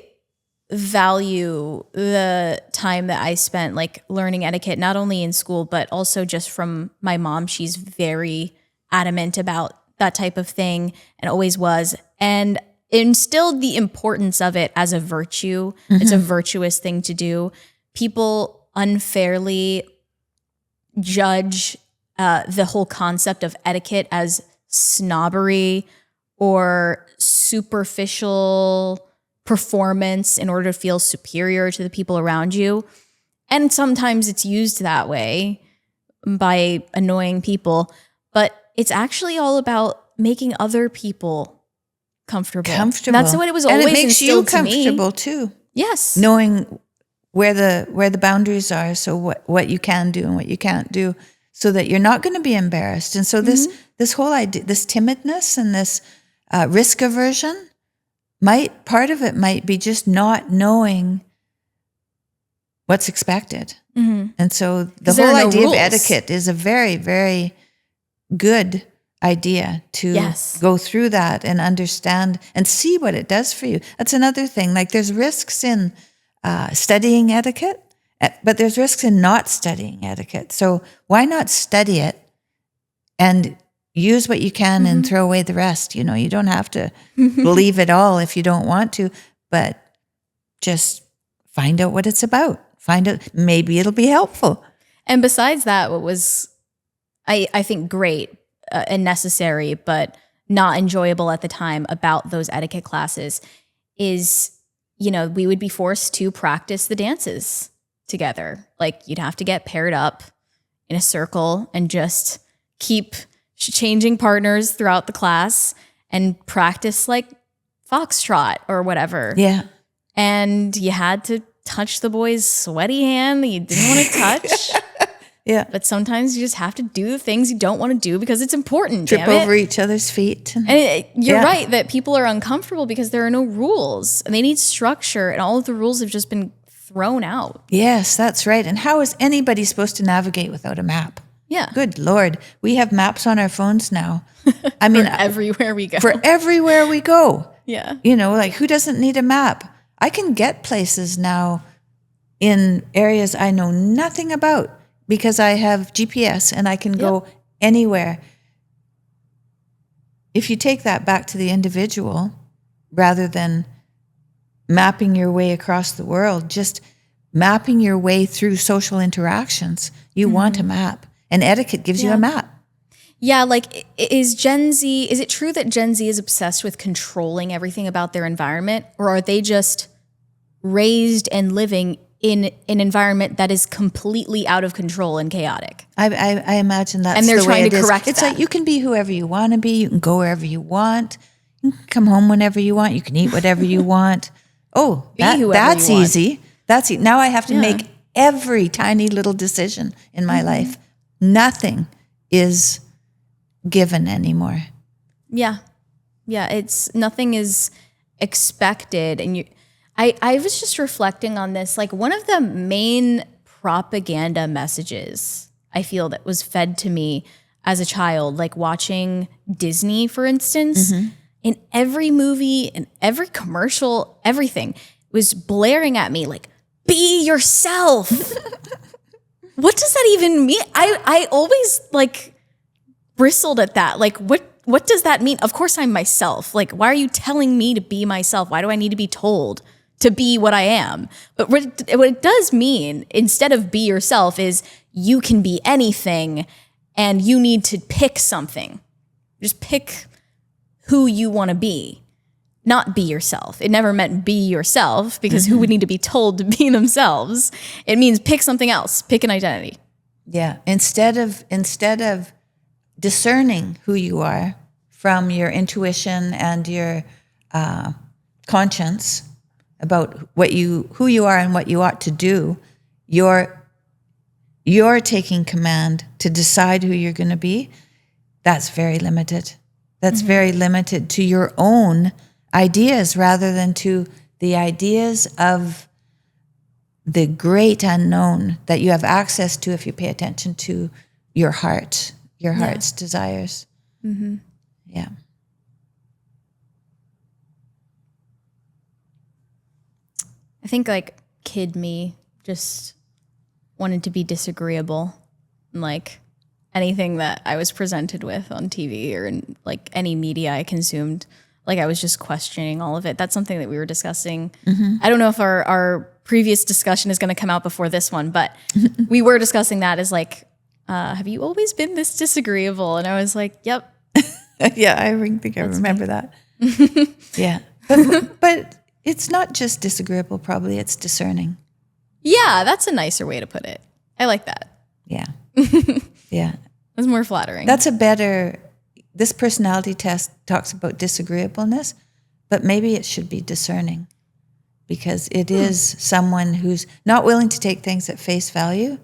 B: value the time that I spent like learning etiquette, not only in school, but also just from my mom. She's very adamant about that type of thing and always was. And instilled the importance of it as a virtue. It's a virtuous thing to do. People unfairly judge the whole concept of etiquette as snobbery or superficial performance in order to feel superior to the people around you. And sometimes it's used that way by annoying people, but it's actually all about making other people comfortable.
A: Comfortable.
B: And that's what it was always
A: and it makes you
B: instilled to me.
A: comfortable too.
B: Yes.
A: Knowing where the boundaries are, so what you can do and what you can't do, so that you're not going to be embarrassed. And so this whole idea, this timidness and this risk aversion, part of it might be just not knowing what's expected. Mm-hmm. And so the whole idea of etiquette is a very, very good idea to go through that and understand and see what it does for you. That's another thing. Like there's risks in studying etiquette, but there's risks in not studying etiquette. So why not study it and use what you can and throw away the rest? You know, you don't have to believe it all if you don't want to, but just find out what it's about. Find out, maybe it'll be helpful.
B: And besides that, what was, I think, great and necessary, but not enjoyable at the time about those etiquette classes is, you know, we would be forced to practice the dances together. Like you'd have to get paired up in a circle and just keep changing partners throughout the class and practice like foxtrot or whatever.
A: Yeah.
B: And you had to touch the boy's sweaty hand that you didn't want to touch.
A: Yeah.
B: But sometimes you just have to do the things you don't want to do because it's important.
A: Trip over each other's feet.
B: And you're right that people are uncomfortable because there are no rules and they need structure, and all of the rules have just been thrown out.
A: Yes, that's right. And how is anybody supposed to navigate without a map?
B: Yeah.
A: Good Lord. We have maps on our phones now. I mean,
B: everywhere we go.
A: For everywhere we go.
B: Yeah.
A: You know, like who doesn't need a map? I can get places now in areas I know nothing about because I have GPS and I can go anywhere. If you take that back to the individual rather than mapping your way across the world, just mapping your way through social interactions, you want a map. And etiquette gives you a map.
B: Yeah, like is it true that Gen Z is obsessed with controlling everything about their environment, or are they just raised and living in an environment that is completely out of control and chaotic?
A: I imagine that's
B: and they're
A: the way
B: trying
A: it
B: to
A: is.
B: correct
A: It's
B: that.
A: like you can be whoever you want to be. You can go wherever you want. You can come home whenever you want. You can eat whatever you want. Oh, that's easy. That's easy. Now I have to make every tiny little decision in my life. Nothing is given anymore.
B: Yeah. Nothing is expected. And I was just reflecting on this. Like one of the main propaganda messages I feel that was fed to me as a child, like watching Disney, for instance, in every movie, in every commercial, everything was blaring at me like, be yourself. What does that even mean? I always like bristled at that. Like, what does that mean? Of course I'm myself. Like, why are you telling me to be myself? Why do I need to be told to be what I am? But what it does mean, instead of be yourself, is you can be anything and you need to pick something. Just pick who you want to be, not be yourself. It never meant be yourself because who would need to be told to be themselves? It means pick something else, pick an identity.
A: Yeah. Instead of discerning who you are from your intuition and your conscience about who you are and what you ought to do, you're taking command to decide who you're going to be. That's very limited. That's very limited to your own ideas rather than to the ideas of the great unknown that you have access to if you pay attention to your heart, your heart's desires. Yeah.
B: I think like kid me just wanted to be disagreeable, and like anything that I was presented with on TV or in like any media I consumed, like I was just questioning all of it. That's something that we were discussing. I don't know if our previous discussion is going to come out before this one, but we were discussing that as like, have you always been this disagreeable? And I was like, yep.
A: Yeah, I think I remember that. Yeah. But it's not just disagreeable, probably. It's discerning.
B: Yeah, that's a nicer way to put it. I like that.
A: Yeah. Yeah.
B: That's more flattering.
A: This personality test talks about disagreeableness. But maybe it should be discerning, because it is someone who's not willing to take things at face value,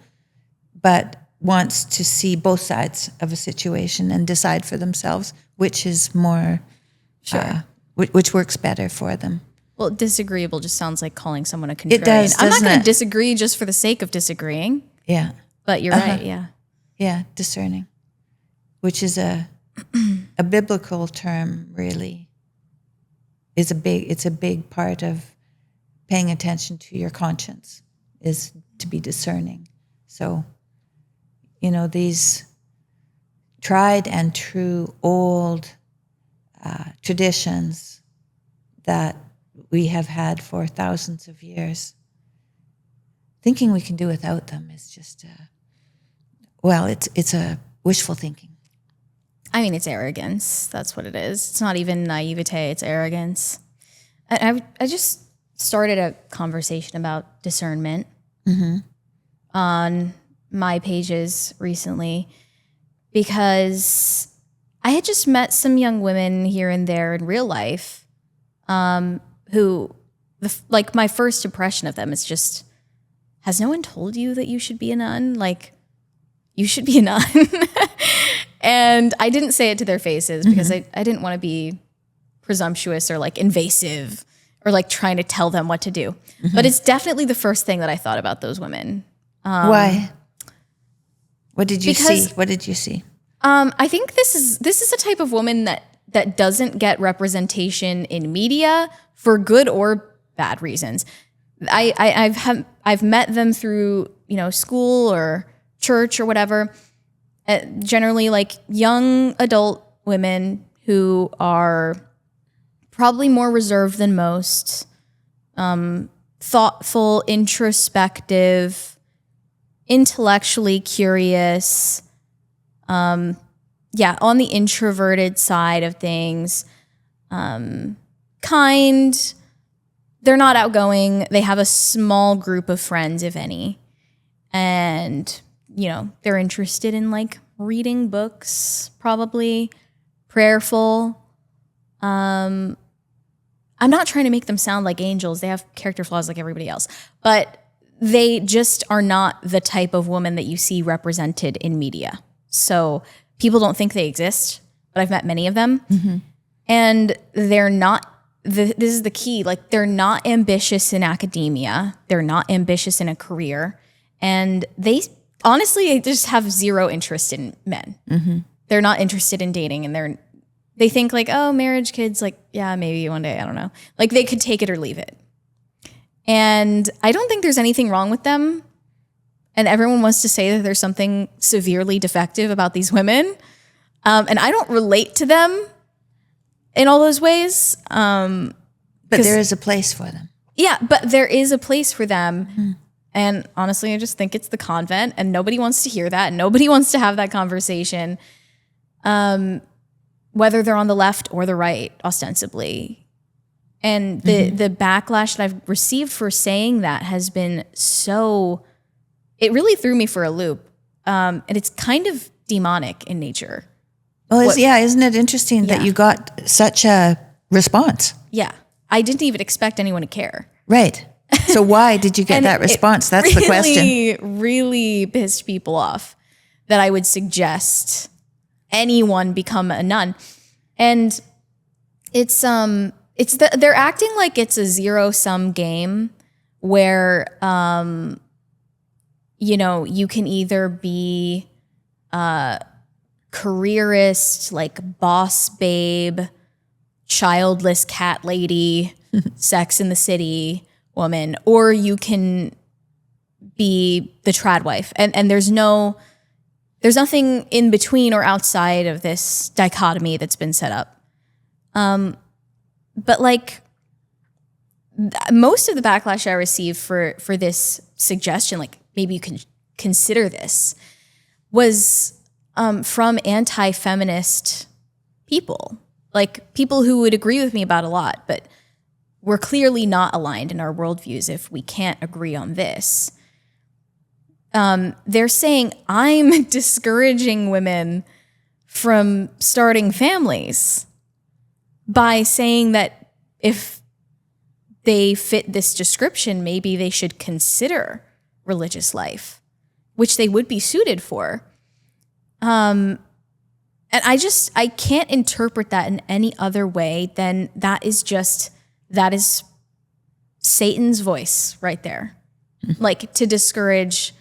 A: but wants to see both sides of a situation and decide for themselves which is more, which works better for them.
B: Well, disagreeable just sounds like calling someone a contrarian.
A: It does,
B: I'm not
A: doesn't
B: going to
A: it?
B: disagree just for the sake of disagreeing.
A: Yeah.
B: But you're right, yeah.
A: Yeah, discerning, which is a biblical term, really. It's a big part of paying attention to your conscience, is to be discerning. So, these tried and true old traditions that we have had for thousands of years, thinking we can do without them is just, it's a wishful thinking.
B: I mean, it's arrogance. That's what it is. It's not even naivete, it's arrogance. I just started a conversation about discernment on my pages recently, because I had just met some young women here and there in real life who, my first impression of them is just, has no one told you that you should be a nun? Like, you should be a nun. And I didn't say it to their faces because I didn't want to be presumptuous or invasive or trying to tell them what to do. But it's definitely the first thing that I thought about those women.
A: Why? What did you see? What did you see?
B: I think this is a type of woman that doesn't get representation in media for good or bad reasons. I've met them through school or church or whatever. Generally, young adult women who are probably more reserved than most, thoughtful, introspective, intellectually curious, on the introverted side of things, kind. They're not outgoing. They have a small group of friends, if any. And, they're interested in reading books, probably prayerful. I'm not trying to make them sound like angels. They have character flaws like everybody else, but they just are not the type of woman that you see represented in media. So people don't think they exist, but I've met many of them. And they're not, this is the key, they're not ambitious in academia. They're not ambitious in a career. And they just have zero interest in men. They're not interested in dating, and they think marriage, kids, yeah, maybe one day, I don't know. They could take it or leave it. And I don't think there's anything wrong with them. And everyone wants to say that there's something severely defective about these women. And I don't relate to them in all those ways.
A: But there is a place for them.
B: Yeah, but there is a place for them. And honestly, I just think it's the convent, and nobody wants to hear that. And nobody wants to have that conversation, whether they're on the left or the right, ostensibly. And the backlash that I've received for saying that has been it really threw me for a loop. And it's kind of demonic in nature.
A: Well, isn't it interesting that you got such a response?
B: Yeah. I didn't even expect anyone to care.
A: Right. So why did you get that response? That's the question.
B: It really pissed people off that I would suggest anyone become a nun. And they're acting like it's a zero-sum game where you can either be a careerist, boss babe, childless cat lady, Sex in the City woman, or you can be the trad wife. And there's nothing in between or outside of this dichotomy that's been set up. But most of the backlash I received for this suggestion, maybe you can consider this, was from anti-feminist people, people who would agree with me about a lot, but we're clearly not aligned in our worldviews if we can't agree on this. They're saying I'm discouraging women from starting families by saying that if they fit this description, maybe they should consider religious life, which they would be suited for. And I can't interpret that in any other way than that is Satan's voice right there. Like, to discourage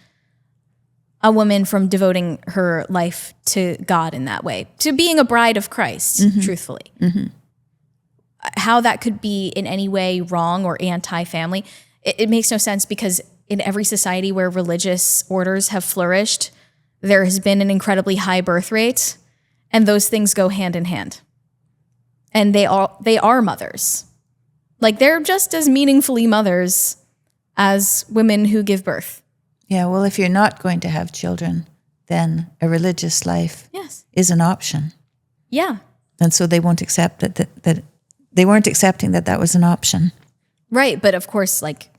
B: a woman from devoting her life to God in that way, to being a bride of Christ, truthfully. How that could be in any way wrong or anti-family, it makes no sense, because in every society where religious orders have flourished, there has been an incredibly high birth rate, and those things go hand in hand. And they are mothers. Like, they're just as meaningfully mothers as women who give birth.
A: Yeah, well, if you're not going to have children, then a religious life is an option.
B: Yeah.
A: And so they won't accept that they weren't accepting that was an option.
B: Right, but of course, like,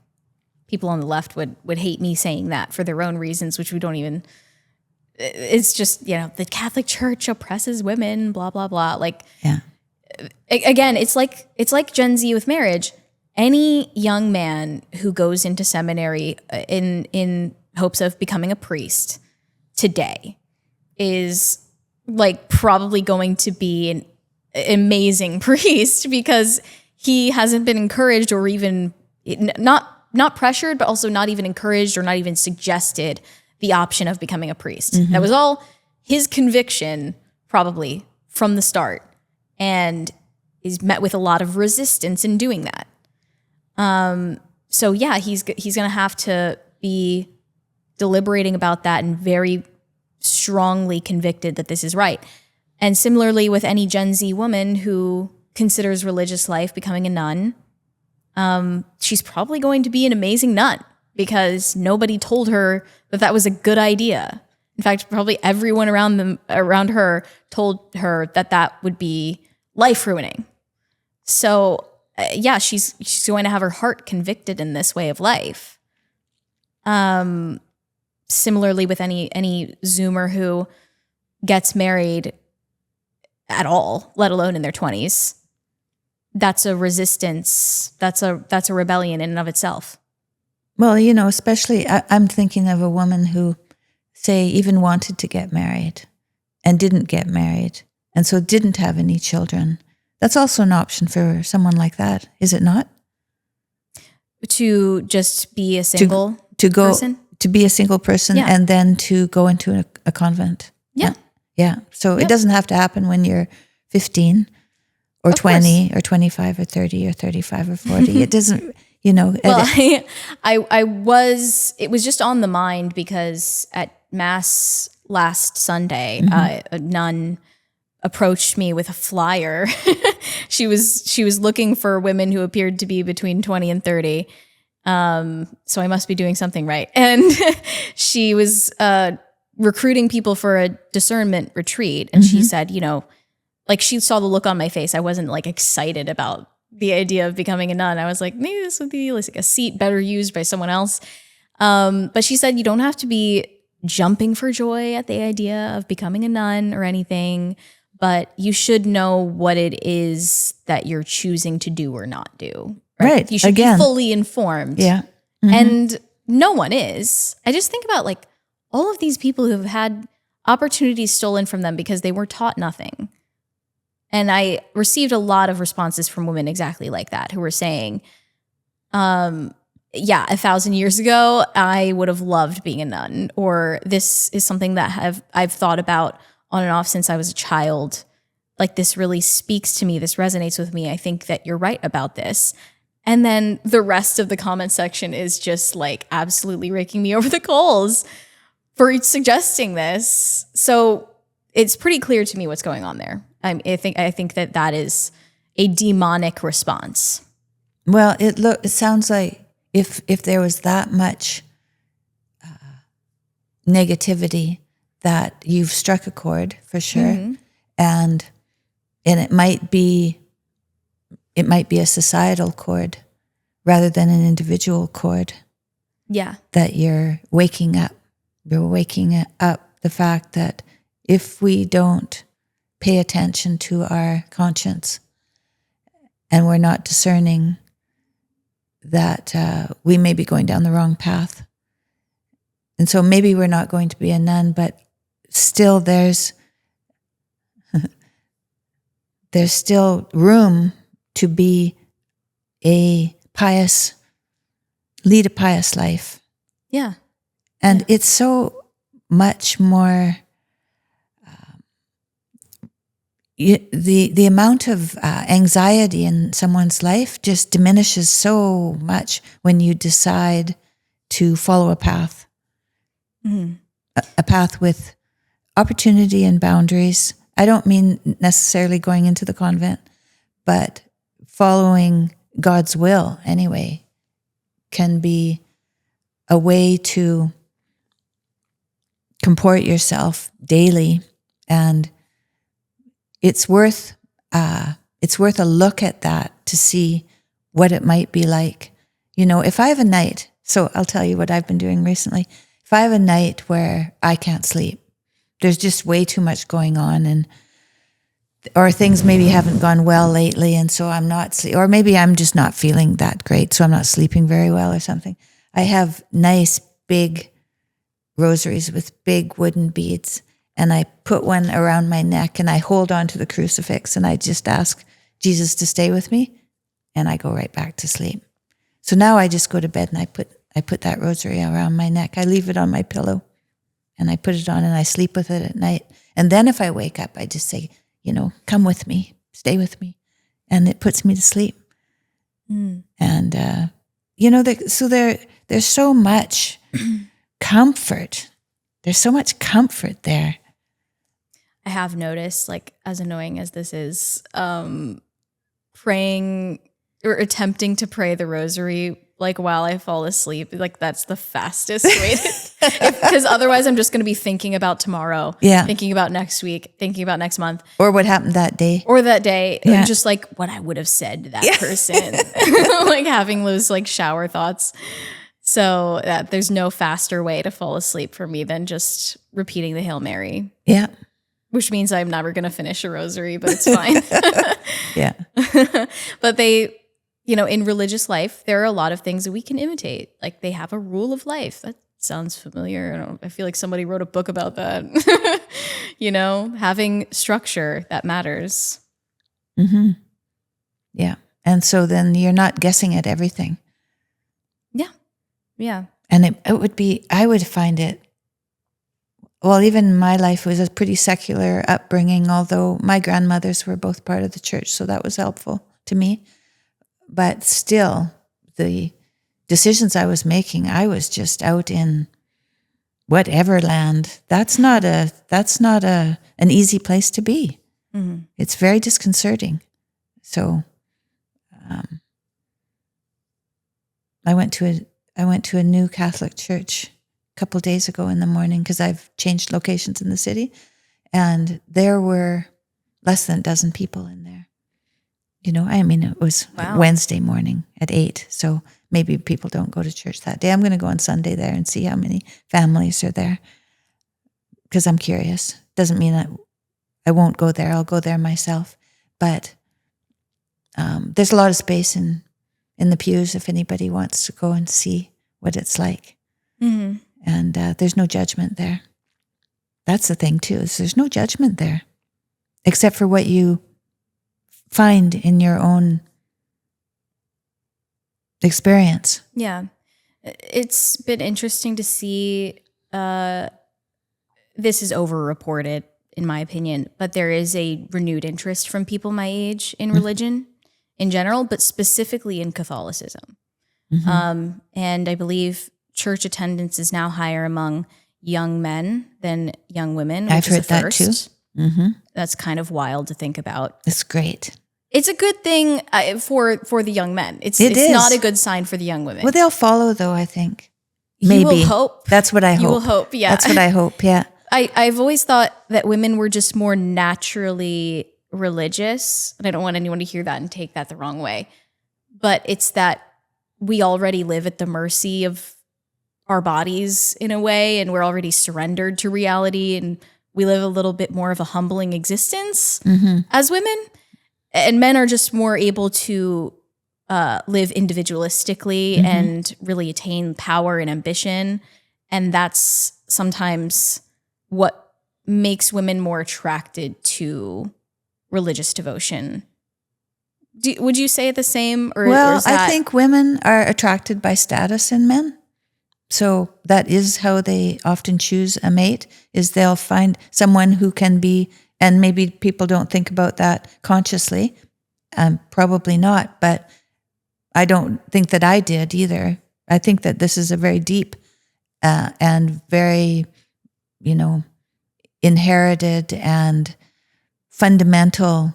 B: people on the left would hate me saying that for their own reasons, which we don't even, it's just, the Catholic Church oppresses women, blah, blah, blah. Like,
A: yeah.
B: Again, it's like Gen Z with marriage. Any young man who goes into seminary in hopes of becoming a priest today is, like, probably going to be an amazing priest, because he hasn't been encouraged, or even not pressured, but also not even encouraged or not even suggested the option of becoming a priest. That was all his conviction, probably from the start, and is met with a lot of resistance in doing that. So yeah, he's going to have to be deliberating about that and very strongly convicted that this is right. And similarly with any Gen Z woman who considers religious life becoming a nun, she's probably going to be an amazing nun, because nobody told her that was a good idea. In fact, probably everyone around her told her that would be life ruining. So yeah, she's going to have her heart convicted in this way of life. Similarly with any Zoomer who gets married at all, let alone in their 20s, that's a resistance. That's a rebellion in and of itself.
A: Well, especially I'm thinking of a woman who, say, even wanted to get married and didn't get married, and so didn't have any children. That's also an option for someone like that, is it not?
B: To just be a single person?
A: To be a single person,
B: Yeah.
A: and then to go into a convent.
B: Yeah.
A: Yeah. So
B: Yep.
A: it doesn't have to happen when you're 15 or
B: Of
A: 20 or 25 or 30 or 35 or 40. It doesn't,
B: Well, it was just on the mind because at Mass last Sunday, a nun approached me with a flyer. She was looking for women who appeared to be between 20 and 30. So I must be doing something right. And she was recruiting people for a discernment retreat. And she said, like, she saw the look on my face. I wasn't, like, excited about the idea of becoming a nun. I was like, maybe this would be like a seat better used by someone else. But she said, you don't have to be jumping for joy at the idea of becoming a nun or anything, but you should know what it is that you're choosing to do or not do.
A: Right.
B: You should be fully informed.
A: Yeah.
B: And no one is. I just think about, like, all of these people who have had opportunities stolen from them because they were taught nothing. And I received a lot of responses from women exactly like that, who were saying, 1,000 years ago, I would have loved being a nun, or this is something that I've thought about on and off since I was a child. Like, this really speaks to me. This resonates with me. I think that you're right about this. And then the rest of the comment section is just, like, absolutely raking me over the coals for suggesting this. So it's pretty clear to me what's going on there. I think that is a demonic response.
A: Well, it sounds like if there was that much negativity, that you've struck a chord for sure, and it might be a societal chord rather than an individual chord.
B: Yeah,
A: that you're waking up. You're waking up the fact that if we don't pay attention to our conscience and we're not discerning that we may be going down the wrong path. And so maybe we're not going to be a nun, but still there's still room to be lead a pious life.
B: Yeah.
A: And it's so much more, the amount of anxiety in someone's life just diminishes so much when you decide to follow a path.
B: Mm-hmm.
A: A path with opportunity and boundaries. I don't mean necessarily going into the convent, but following God's will anyway can be a way to comport yourself daily, and it's worth a look at that to see what it might be like. You know, if I have a night, so I'll tell you what I've been doing recently. If I have a night where I can't sleep, there's just way too much going on, or things maybe haven't gone well lately, and so I'm not sleep, or maybe I'm just not feeling that great, so I'm not sleeping very well or something. I have nice big rosaries with big wooden beads, and I put one around my neck, and I hold on to the crucifix, and I just ask Jesus to stay with me, and I go right back to sleep. So now I just go to bed, and I put that rosary around my neck. I leave it on my pillow, and I put it on, and I sleep with it at night. And then if I wake up, I just say, you know, come with me, stay with me, and it puts me to sleep. Mm. And you know, so there's so much comfort. There's so much comfort there.
B: I have noticed, like, as annoying as this is, praying or attempting to pray the rosary, like, while I fall asleep, like, that's the fastest way to, because otherwise I'm just going to be thinking about tomorrow, thinking about next week, thinking about next month.
A: Or what happened that day.
B: And just like what I would have said to that person, like having those like shower thoughts. So there's no faster way to fall asleep for me than just repeating the Hail Mary.
A: Yeah.
B: Which means I'm never going to finish a rosary, but it's fine.
A: Yeah.
B: But they, you know, in religious life, there are a lot of things that we can imitate. Like they have a rule of life. That sounds familiar. I feel like somebody wrote a book about that. You know, having structure that matters.
A: Mm-hmm. Yeah. And so then you're not guessing at everything.
B: Yeah. Yeah.
A: And it would be, I would find it, well, even my life was a pretty secular upbringing, although my grandmothers were both part of the church, so that was helpful to me. But still, the decisions I was making, I was just out in whatever land. That's not an easy place to be. Mm-hmm. It's very disconcerting. So, I went to a new Catholic church a couple of days ago in the morning because I've changed locations in the city, and there were less than a dozen people in there. You know, I mean, it was Wednesday morning at 8, so maybe people don't go to church that day. I'm going to go on Sunday there and see how many families are there because I'm curious. Doesn't mean I won't go there. I'll go there myself. But there's a lot of space in the pews if anybody wants to go and see what it's like. Mm-hmm. And there's no judgment there. That's the thing, too, is there's no judgment there except for what you find in your own experience.
B: Yeah. It's been interesting to see, this is over-reported, in my opinion, but there is a renewed interest from people my age in religion in general, but specifically in Catholicism. Mm-hmm. And I believe church attendance is now higher among young men than young women.
A: I've heard that too. Mm-hmm.
B: That's kind of wild to think about.
A: It's great.
B: It's a good thing for the young men. It's not a good sign for the young women.
A: Well, they'll follow though, I think. Maybe.
B: You will hope.
A: That's what I hope.
B: You will hope, yeah.
A: That's what I hope, yeah.
B: I've always thought that women were just more naturally religious, and I don't want anyone to hear that and take that the wrong way. But it's that we already live at the mercy of our bodies in a way, and we're already surrendered to reality, and we live a little bit more of a humbling existence as women. and men are just more able to live individualistically and really attain power and ambition. And that's sometimes what makes women more attracted to religious devotion. Would you say the same? Or is that...
A: I think women are attracted by status in men. So that is how they often choose a mate, is they'll find someone who can be, and maybe people don't think about that consciously, probably not, but I don't think that I did either. I think that this is a very deep and very, inherited and fundamental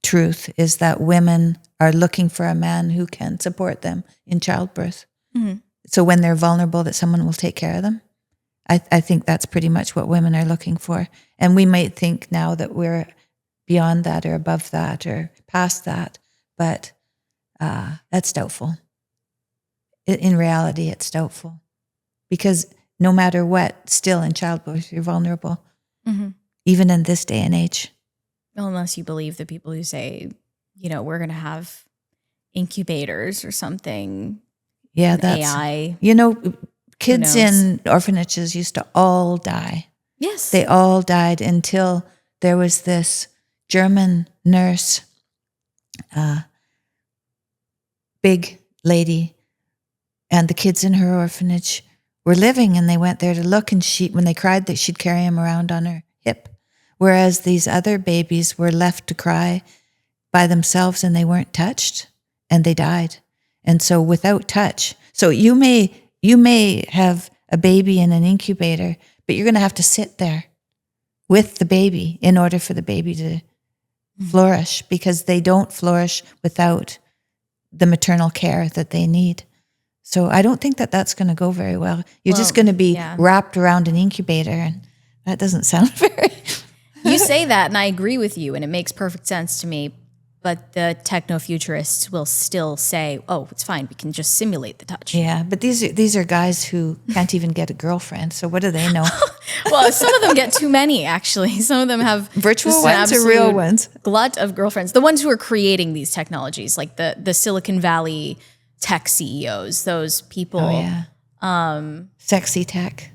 A: truth, is that women are looking for a man who can support them in childbirth. Mm-hmm. So when they're vulnerable, that someone will take care of them. I think that's pretty much what women are looking for. And we might think now that we're beyond that or above that or past that, but that's doubtful. In reality, it's doubtful. Because no matter what, still in childbirth, you're vulnerable, even in this day and age.
B: Well, unless you believe the people who say, we're going to have incubators or something.
A: Yeah, that's AI. Kids in orphanages used to all die.
B: Yes.
A: They all died until there was this German nurse, big lady, and the kids in her orphanage were living, and they went there to look, and when they cried, that she'd carry them around on her hip. Whereas these other babies were left to cry by themselves, and they weren't touched, and they died. And so without touch, so you may have a baby in an incubator, but you're going to have to sit there with the baby in order for the baby to flourish, because they don't flourish without the maternal care that they need. So I don't think that that's going to go very well. You're just going to be wrapped around an incubator, and that doesn't sound very...
B: You say that, and I agree with you, and it makes perfect sense to me. But the techno-futurists will still say, "Oh, it's fine. We can just simulate the touch."
A: Yeah, but these are guys who can't even get a girlfriend. So what do they know?
B: Well, some of them get too many. Actually, some of them have
A: virtual ones or real ones.
B: Glut of girlfriends. The ones who are creating these technologies, like the Silicon Valley tech CEOs, those people.
A: Oh yeah. Sexy tech.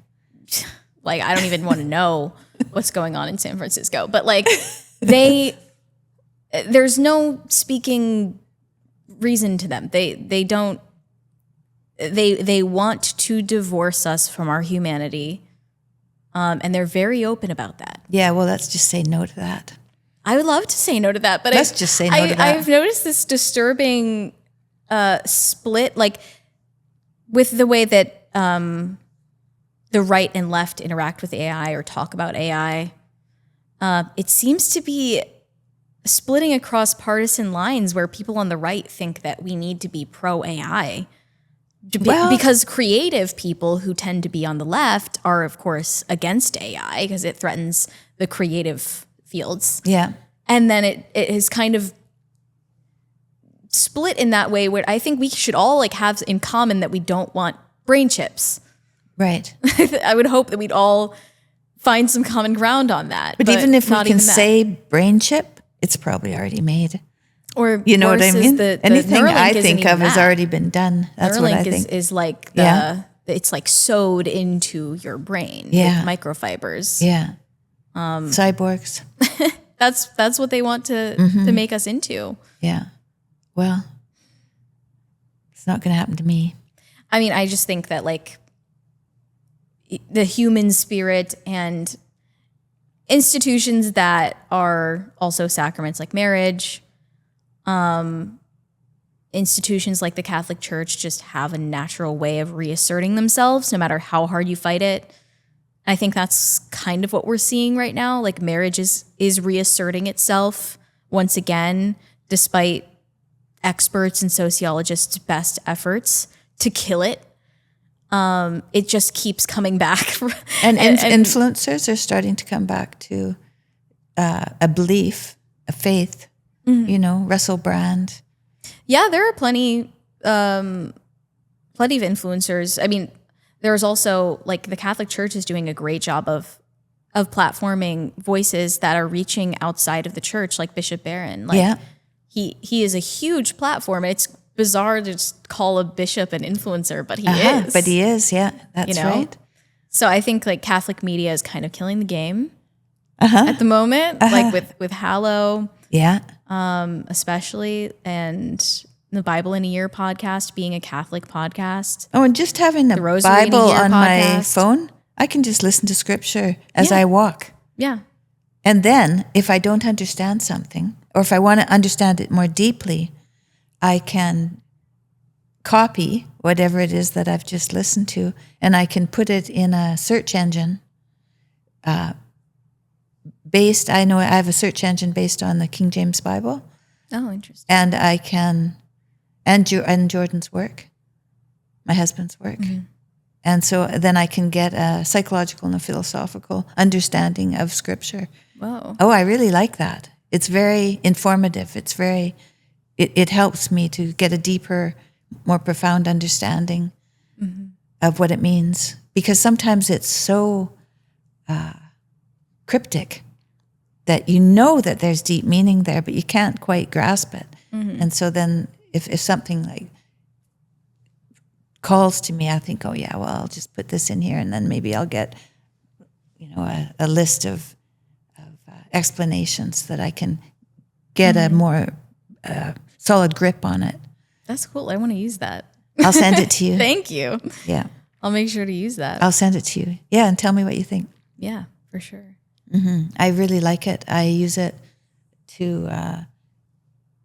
B: Like, I don't even want to know what's going on in San Francisco, but like there's no speaking reason to them. They want to divorce us from our humanity, and they're very open about that.
A: Yeah, well, let's just say no to that.
B: I would love to say no to that, but
A: let's just say no to that.
B: I've noticed this disturbing split, like with the way that the right and left interact with AI or talk about AI. It seems to be splitting across partisan lines, where people on the right think that we need to be pro-AI. Because creative people who tend to be on the left are, of course, against AI because it threatens the creative fields.
A: Yeah.
B: And then it is kind of split in that way, where I think we should all like have in common that we don't want brain chips.
A: Right.
B: I would hope that we'd all find some common ground on that.
A: But even if we can say brain chip, it's probably already made.
B: Or
A: you know what I mean? Anything I think of has
B: that.
A: already been done. That's
B: Neuralink
A: what I think.
B: Is like it's like sewed into your brain with microfibers.
A: Yeah. Cyborgs.
B: That's what they want to make us into.
A: Yeah. Well, it's not going to happen to me.
B: I mean, I just think that like the human spirit and institutions that are also sacraments like marriage, institutions like the Catholic Church just have a natural way of reasserting themselves no matter how hard you fight it. I think that's kind of what we're seeing right now. Like marriage is reasserting itself once again, despite experts and sociologists' best efforts to kill it. It just keeps coming back.
A: and influencers are starting to come back to a belief, a faith, Russell Brand.
B: Yeah, there are plenty of influencers. I mean, there's also like the Catholic Church is doing a great job of of platforming voices that are reaching outside of the church, like Bishop Barron. Like,
A: Yeah.
B: he is a huge platform. It's bizarre to just call a bishop an influencer, but he is.
A: But he is, yeah, that's right.
B: So I think like Catholic media is kind of killing the game at the moment, like with Hallow,
A: Yeah.
B: especially, and the Bible in a Year podcast being a Catholic podcast.
A: Oh, and just having the
B: Rosary in a
A: Bible
B: Year
A: on my
B: podcast.
A: phone, I can just listen to scripture as
B: Yeah.
A: I walk.
B: Yeah.
A: And then if I don't understand something, or if I want to understand it more deeply, I can copy whatever it is that I've just listened to, and I can put it in a search engine. I know I have a search engine based on the King James Bible,
B: Oh, interesting.
A: and I can, and Jordan's work, my husband's work. And so then I can get a psychological and a philosophical understanding of Scripture.
B: Whoa.
A: Oh, I really like that. It's very informative. It helps me to get a deeper, more profound understanding of what it means. Because sometimes it's so cryptic that you know that there's deep meaning there, but you can't quite grasp it. And so then if something like calls to me, I think, oh yeah, well, I'll just put this in here, and then maybe I'll get, a list of explanations that I can get a more solid grip on it.
B: That's cool. I want to use that.
A: I'll send it to you.
B: Thank you.
A: Yeah,
B: I'll make sure to use that.
A: I'll send it to you. Yeah, and tell me what you think.
B: Yeah, for sure.
A: I really like it. I use it to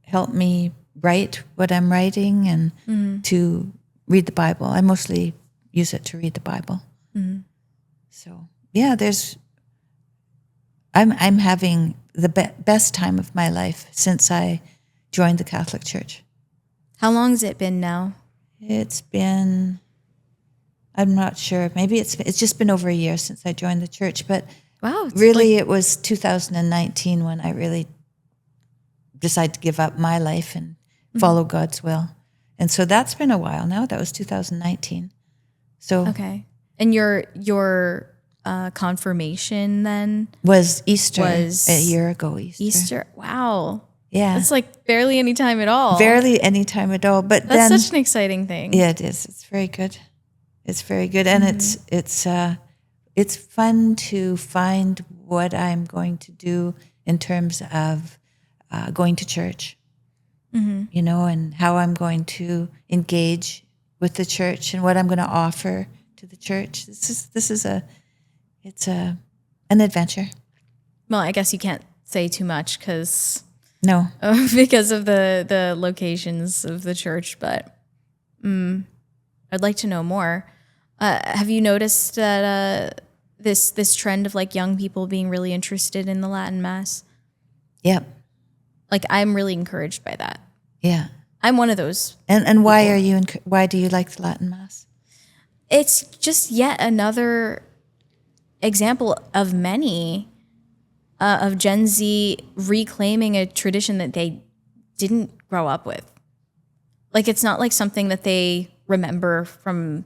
A: help me write what I'm writing and to read the Bible. I mostly use it to read the Bible. So yeah, I'm having the best time of my life since I joined the Catholic Church.
B: How long has it been now?
A: It's been, I'm not sure. Maybe it's just been over a year since I joined the church, but
B: Wow.
A: really it was 2019 when I really decided to give up my life and follow God's will. And so that's been a while now. That was 2019. So
B: Okay. And your confirmation then
A: was Easter
B: was
A: a year ago.
B: Easter. Wow.
A: Yeah.
B: It's like barely any time at all.
A: Barely any time at all. But
B: That's
A: then,
B: such an exciting thing.
A: yeah, it is. It's very good. It's very good. And it's fun to find what I'm going to do in terms of going to church, and how I'm going to engage with the church and what I'm going to offer to the church. This is an adventure.
B: Well, I guess you can't say too much because
A: No.
B: of the locations of the church, but I'd like to know more. Have you noticed that this trend of like young people being really interested in the Latin Mass?
A: Yep.
B: Like, I'm really encouraged by that.
A: Yeah.
B: I'm one of those.
A: And why do you like the Latin Mass?
B: It's just yet another example of many of Gen Z reclaiming a tradition that they didn't grow up with. Like, it's not like something that they remember from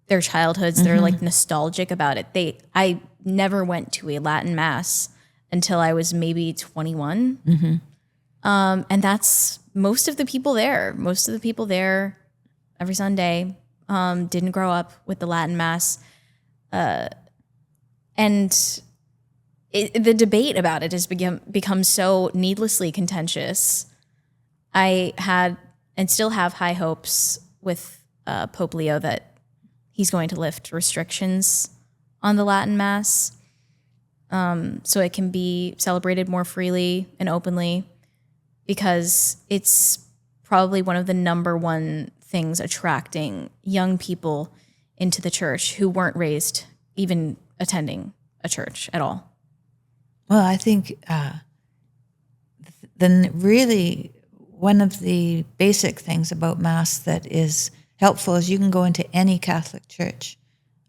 B: their childhoods. They're like nostalgic about it. I never went to a Latin Mass until I was maybe 21. And that's most of the people there. Most of the people there every Sunday didn't grow up with the Latin Mass. And the debate about it has become so needlessly contentious. I had and still have high hopes with Pope Leo that he's going to lift restrictions on the Latin Mass so it can be celebrated more freely and openly, because it's probably one of the number one things attracting young people into the church who weren't raised even attending a church at all.
A: Well, I think then really one of the basic things about Mass that is helpful is you can go into any Catholic church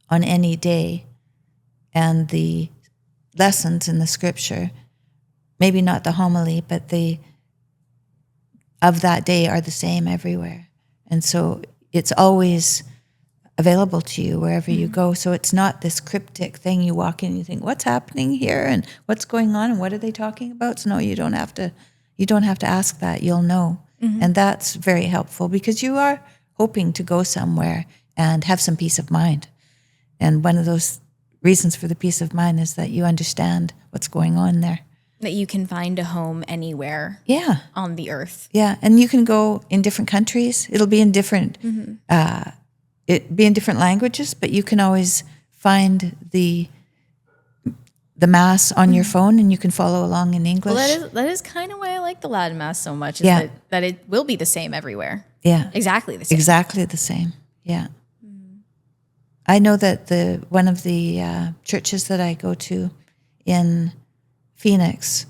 A: on any day, and the lessons in the Scripture, maybe not the homily, but of that day are the same everywhere. And so it's always available to you wherever you go. So it's not this cryptic thing you walk in and you think, what's happening here and what's going on and what are they talking about? So no, you don't have to ask that. You'll know. And that's very helpful because you are hoping to go somewhere and have some peace of mind. And one of those reasons for the peace of mind is that you understand what's going on there.
B: That you can find a home anywhere on the earth. Yeah.
A: And you can go in different countries. It'll be in different different languages, but you can always find the Mass on your phone and you can follow along in English.
B: Well, that is kind of why I like the Latin Mass so much, is that it will be the same everywhere.
A: Yeah.
B: Exactly the same.
A: Exactly the same. Yeah. I know that one of the churches that I go to in Phoenix,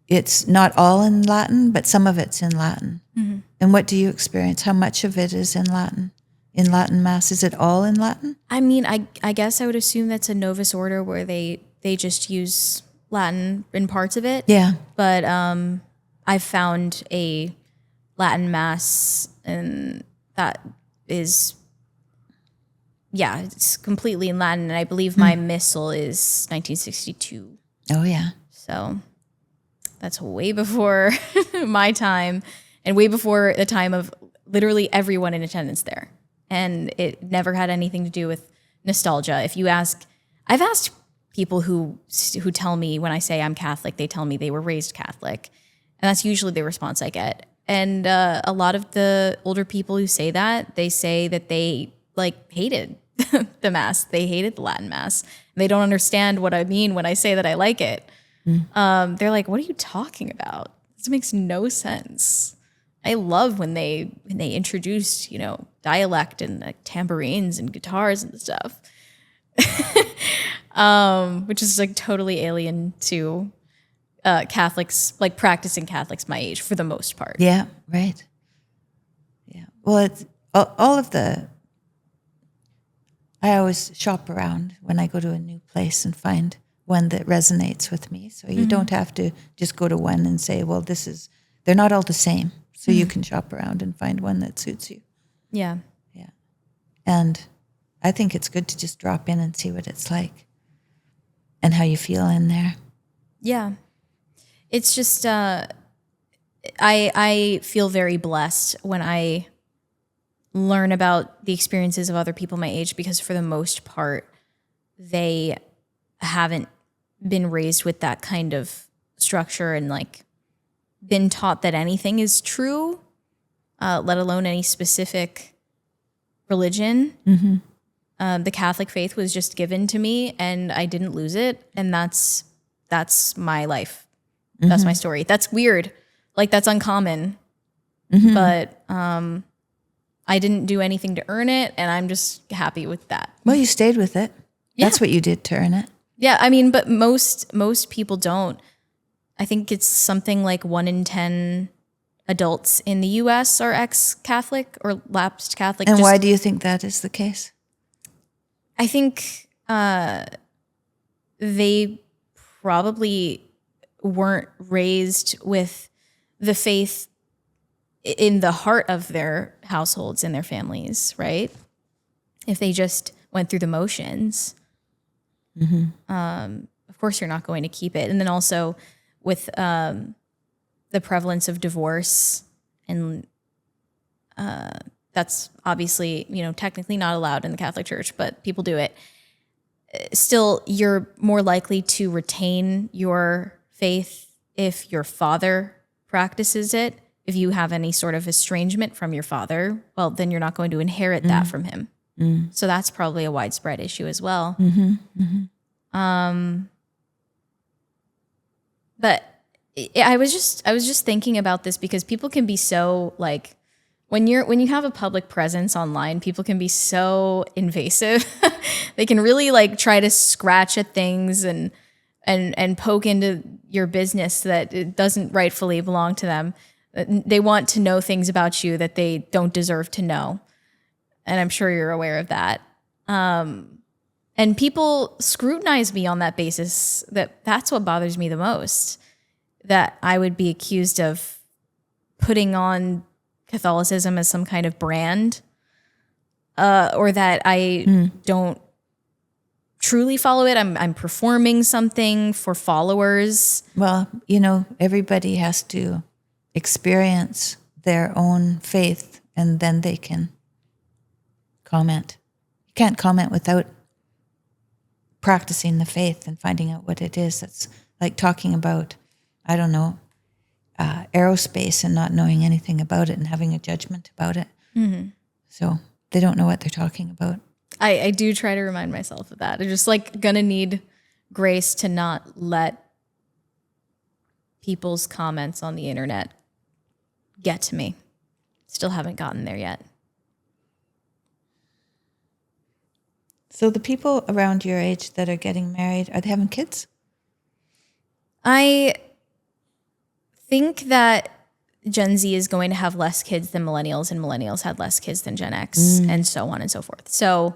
A: it's not all in Latin, but some of it's in Latin. And what do you experience? How much of it is in Latin? In Latin Mass, is it all in Latin?
B: I mean, I guess I would assume that's a Novus Order where they just use Latin in parts of it.
A: Yeah.
B: But I've found a Latin Mass, and that is, it's completely in Latin. And I believe my missal is 1962.
A: Oh, yeah.
B: So that's way before my time and way before the time of literally everyone in attendance there. And it never had anything to do with nostalgia. I've asked people who tell me when I say I'm Catholic, they tell me they were raised Catholic. And that's usually the response I get. And a lot of the older people who say that, they say that they hated the Mass. They hated the Latin Mass. They don't understand what I mean when I say that I like it. They're like, what are you talking about? This makes no sense. I love when they introduced, dialect and tambourines and guitars and stuff, which is totally alien to Catholics, practicing Catholics my age for the most part.
A: Yeah, right. Yeah. Well, it's all of I always shop around when I go to a new place and find one that resonates with me. So you don't have to just go to one and say, well, they're not all the same. So you can shop around and find one that suits you.
B: Yeah.
A: Yeah. And I think it's good to just drop in and see what it's like and how you feel in there.
B: Yeah. It's just, I feel very blessed when I learn about the experiences of other people my age, because for the most part, they haven't been raised with that kind of structure and been taught that anything is true, let alone any specific religion. The Catholic faith was just given to me and I didn't lose it. And that's my life. That's my story. That's weird. That's uncommon. But I didn't do anything to earn it, and I'm just happy with that.
A: Well, you stayed with it.
B: Yeah.
A: That's what you did to earn it.
B: Yeah, I mean, but most people don't. I think it's something like 1 in 10 adults in the U.S. are ex-Catholic or lapsed Catholic.
A: And why do you think that is the case?
B: I think they probably weren't raised with the faith in the heart of their households and their families, right? If they just went through the motions, of course you're not going to keep it. And then also with the prevalence of divorce, and that's obviously, technically not allowed in the Catholic Church, but people do it. Still, you're more likely to retain your faith if your father practices it. If you have any sort of estrangement from your father, well, then you're not going to inherit that from him. So that's probably a widespread issue as well. But I was just thinking about this because people can be so when you have a public presence online, people can be so invasive. They can really try to scratch at things and poke into your business that it doesn't rightfully belong to them. They want to know things about you that they don't deserve to know. And I'm sure you're aware of that. And people scrutinize me on that basis. That's what bothers me the most. That I would be accused of putting on Catholicism as some kind of brand. or that I don't truly follow it. I'm performing something for followers.
A: Well, everybody has to experience their own faith, and then they can comment. You can't comment without practicing the faith and finding out what it is. That's like talking about, I don't know, aerospace and not knowing anything about it and having a judgment about it. Mm-hmm. So they don't know what they're talking about.
B: I do try to remind myself of that. I'm just like gonna need grace to not let people's comments on the internet get to me. Still haven't gotten there yet.
A: So the people around your age that are getting married, are they having kids?
B: I think that Gen Z is going to have less kids than millennials, and millennials had less kids than Gen X, and so on and so forth. So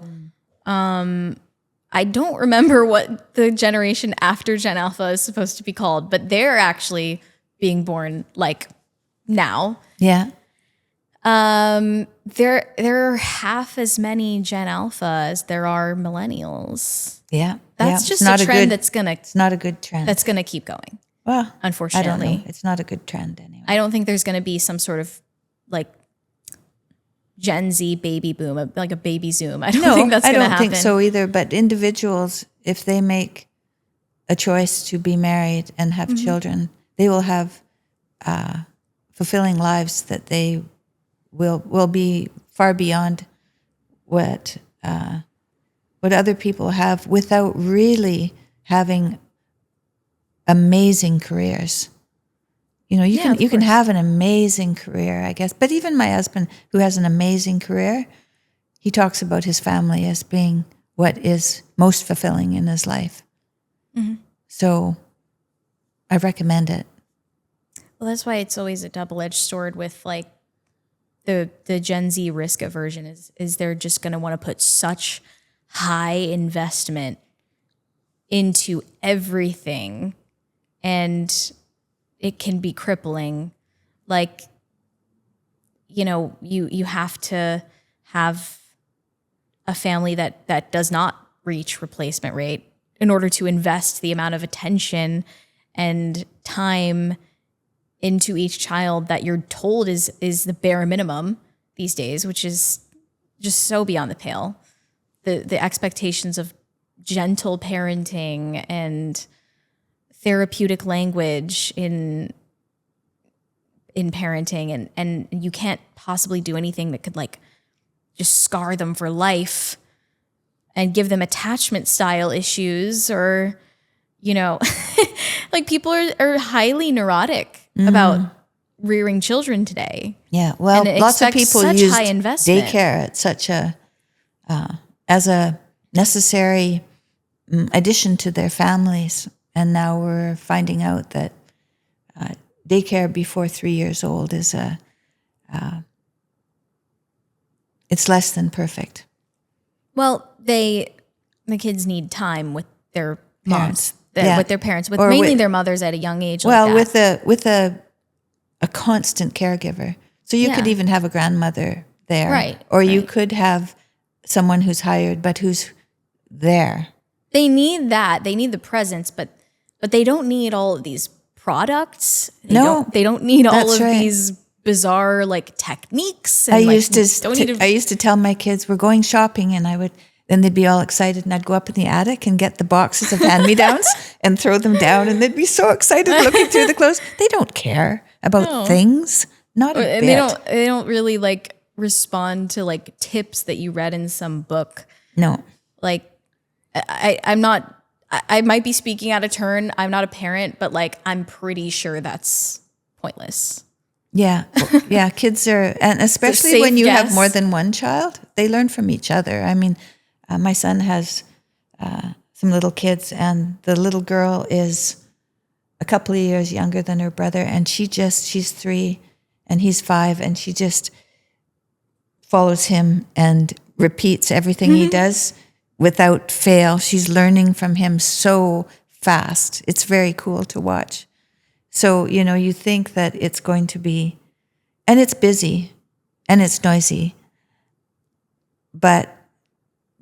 B: I don't remember what the generation after Gen Alpha is supposed to be called, but they're actually being born like now.
A: Yeah.
B: There are half as many Gen Alpha as there are millennials.
A: Yeah.
B: That's just a trend it's
A: not a good trend.
B: That's gonna keep going.
A: Well,
B: unfortunately.
A: I don't know. It's not a good trend anyway.
B: I don't think there's going to be some sort of like Gen Z baby boom, like a baby Zoom. I don't think that's going to happen.
A: I don't think so either. But individuals, if they make a choice to be married and have children, they will have fulfilling lives that they will be far beyond what other people have without really having amazing careers. You can have an amazing career, I guess. But even my husband, who has an amazing career, he talks about his family as being what is most fulfilling in his life. Mm-hmm. So I recommend it.
B: Well, that's why it's always a double-edged sword with like the Gen Z risk aversion is they're just going to want to put such high investment into everything, and it can be crippling. Like, you have to have a family that does not reach replacement rate in order to invest the amount of attention and time into each child that you're told is the bare minimum these days, which is just so beyond the pale. The expectations of gentle parenting and therapeutic language in parenting, and you can't possibly do anything that could like just scar them for life and give them attachment style issues, or like people are highly neurotic about rearing children today.
A: Yeah, well, lots of people use
B: high investment.
A: Daycare at such as a necessary addition to their families, and now we're finding out that daycare before 3 years old is it's less than perfect.
B: Well, the kids need time with their moms,
A: parents.
B: With their parents, mainly their mothers at a young age. Well,
A: with a constant caregiver. So you could even have a grandmother there,
B: right?
A: Or you could have someone who's hired but who's there.
B: They need that. They need the presence, but they don't need all of these products. They don't need all of these bizarre like techniques. And,
A: I used to tell my kids we're going shopping, and then they'd be all excited, and I'd go up in the attic and get the boxes of hand-me-downs and throw them down, and they'd be so excited looking through the clothes. They don't care about things, not a bit.
B: They don't really like respond to like tips that you read in some book.
A: No,
B: like I'm not. I might be speaking out of turn. I'm not a parent, but like I'm pretty sure that's pointless.
A: Yeah. Yeah. Kids are, and especially when you have more than one child, they learn from each other. I mean, my son has some little kids, and the little girl is a couple of years younger than her brother, and she's 3 and he's 5, and she just follows him and repeats everything he does without fail. She's learning from him so fast. It's very cool to watch. So, you think that it's going to be, and it's busy and it's noisy, but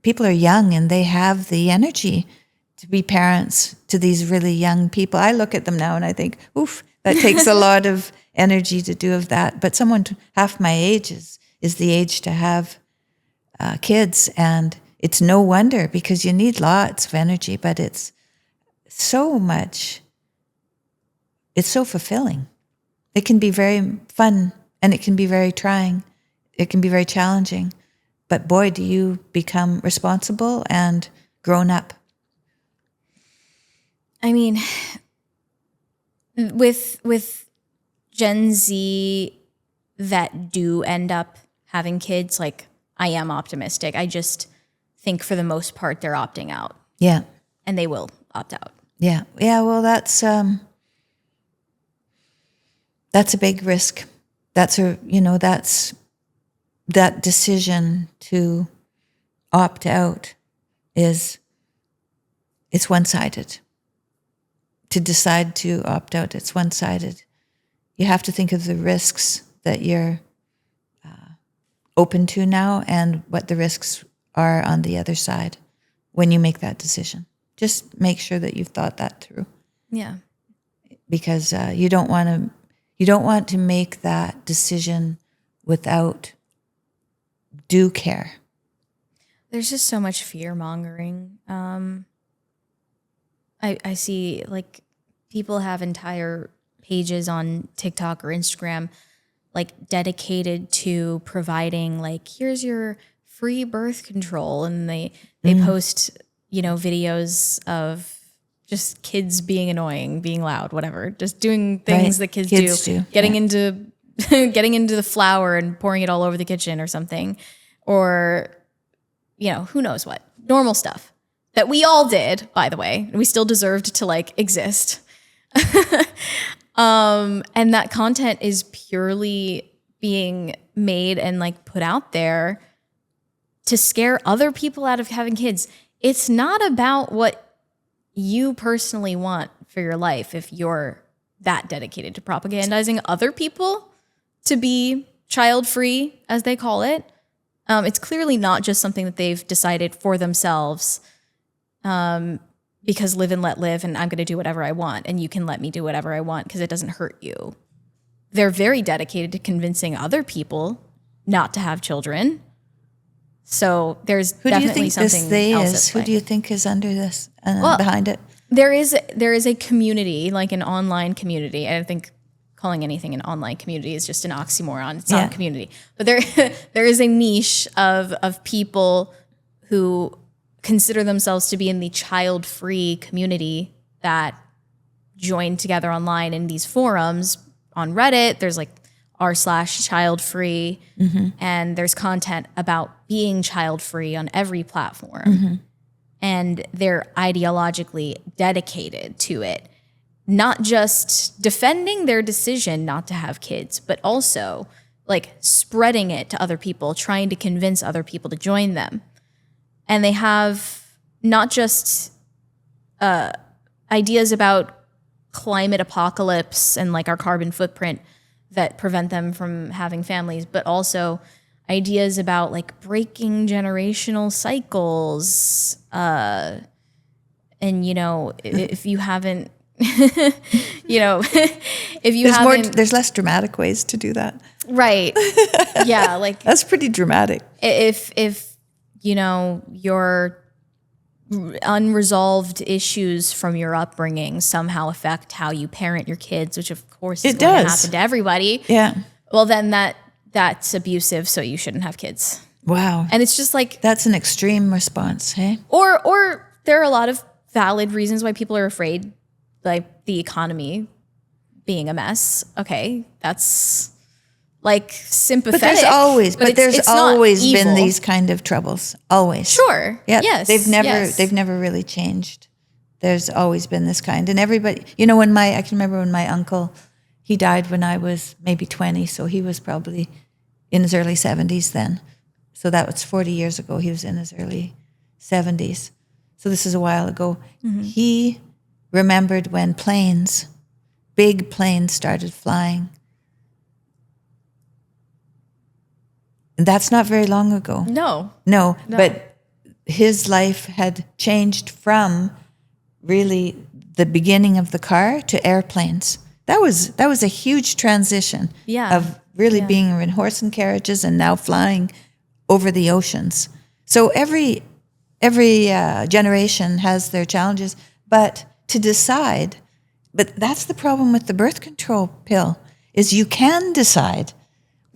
A: people are young and they have the energy to be parents to these really young people. I look at them now and I think, oof, that takes a lot of energy to do of that. But someone half my age is the age to have kids. And it's no wonder, because you need lots of energy, but it's so much, it's so fulfilling. It can be very fun and it can be very trying. It can be very challenging. But boy, do you become responsible and grown up.
B: I mean, with Gen Z that do end up having kids, like, I am optimistic. I just think for the most part they're opting out.
A: Yeah.
B: And they will opt out.
A: Yeah. Yeah, well, that's a big risk. That's that decision to opt out it's one-sided. To decide to opt out, it's one-sided. You have to think of the risks that you're open to now and what the risks are on the other side when you make that decision. Just make sure that you've thought that through.
B: Yeah.
A: Because you don't want to make that decision without due care.
B: There's just so much fear mongering. I see, like, people have entire pages on TikTok or Instagram, like, dedicated to providing, like, here's your free birth control. And they post, videos of just kids being annoying, being loud, whatever, just doing things that kids do. Getting into the flour and pouring it all over the kitchen or something. Or, who knows what. Normal stuff that we all did, by the way. We still deserved to, like, exist. And that content is purely being made and, like, put out there to scare other people out of having kids. It's not about what you personally want for your life if you're that dedicated to propagandizing other people to be child-free, as they call it. It's clearly not just something that they've decided for themselves, because live and let live, and I'm going to do whatever I want, and you can let me do whatever I want because it doesn't hurt you. They're very dedicated to convincing other people not to have children. So there's definitely something else at play.
A: Who do you think is under this, behind it?
B: There is a community, like an online community. I don't think calling anything an online community is just an oxymoron. It's not a community. But there is a niche of people who consider themselves to be in the child-free community that join together online in these forums. On Reddit, there's like r/childfree, and there's content about being child-free on every platform. And they're ideologically dedicated to it. Not just defending their decision not to have kids, but also, like, spreading it to other people, trying to convince other people to join them. And they have not just ideas about climate apocalypse and, like, our carbon footprint that prevent them from having families, but also ideas about, like, breaking generational cycles. And, if you haven't,
A: There's less dramatic ways to do that.
B: Right. Yeah. Like,
A: that's pretty dramatic.
B: If your unresolved issues from your upbringing somehow affect how you parent your kids, which of course is going to happen to everybody.
A: Yeah.
B: Well, then that's abusive. So you shouldn't have kids.
A: Wow.
B: And it's just like,
A: that's an extreme response. Hey.
B: Or there are a lot of valid reasons why people are afraid, like the economy being a mess. Okay. That's, like, sympathetic.
A: But there's always been these kind of troubles. Always.
B: Sure.
A: Yeah.
B: Yes.
A: They've never really changed. There's always been this kind. And everybody, I can remember when my uncle, he died when I was maybe 20, so he was probably in his early 70s then. So that was 40 years ago. He was in his early 70s. So this is a while ago. He remembered when big planes started flying. And that's not very long ago.
B: No.
A: No, but his life had changed from really the beginning of the car to airplanes. That was a huge transition of really being in horse and carriages and now flying over the oceans. So every generation has their challenges, but to decide, but that's the problem with the birth control pill, is you can decide.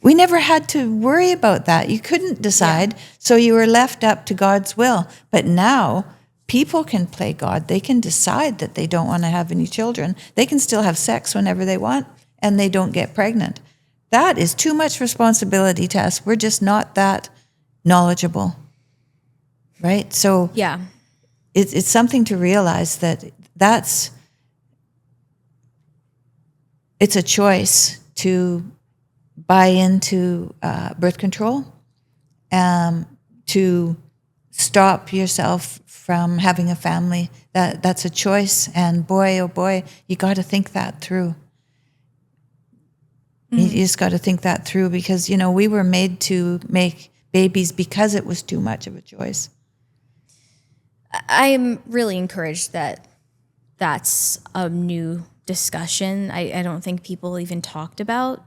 A: We never had to worry about that. You couldn't decide, so you were left up to God's will. But now people can play God. They can decide that they don't want to have any children. They can still have sex whenever they want, and they don't get pregnant. That is too much responsibility to us. We're just not that knowledgeable, right? So it's something to realize that it's a choice to buy into birth control, to stop yourself from having a family. That's a choice, and boy, oh boy, you got to think that through. You just got to think that through, because, we were made to make babies because it was too much of a choice.
B: I'm really encouraged that that's a new discussion. I don't think people even talked about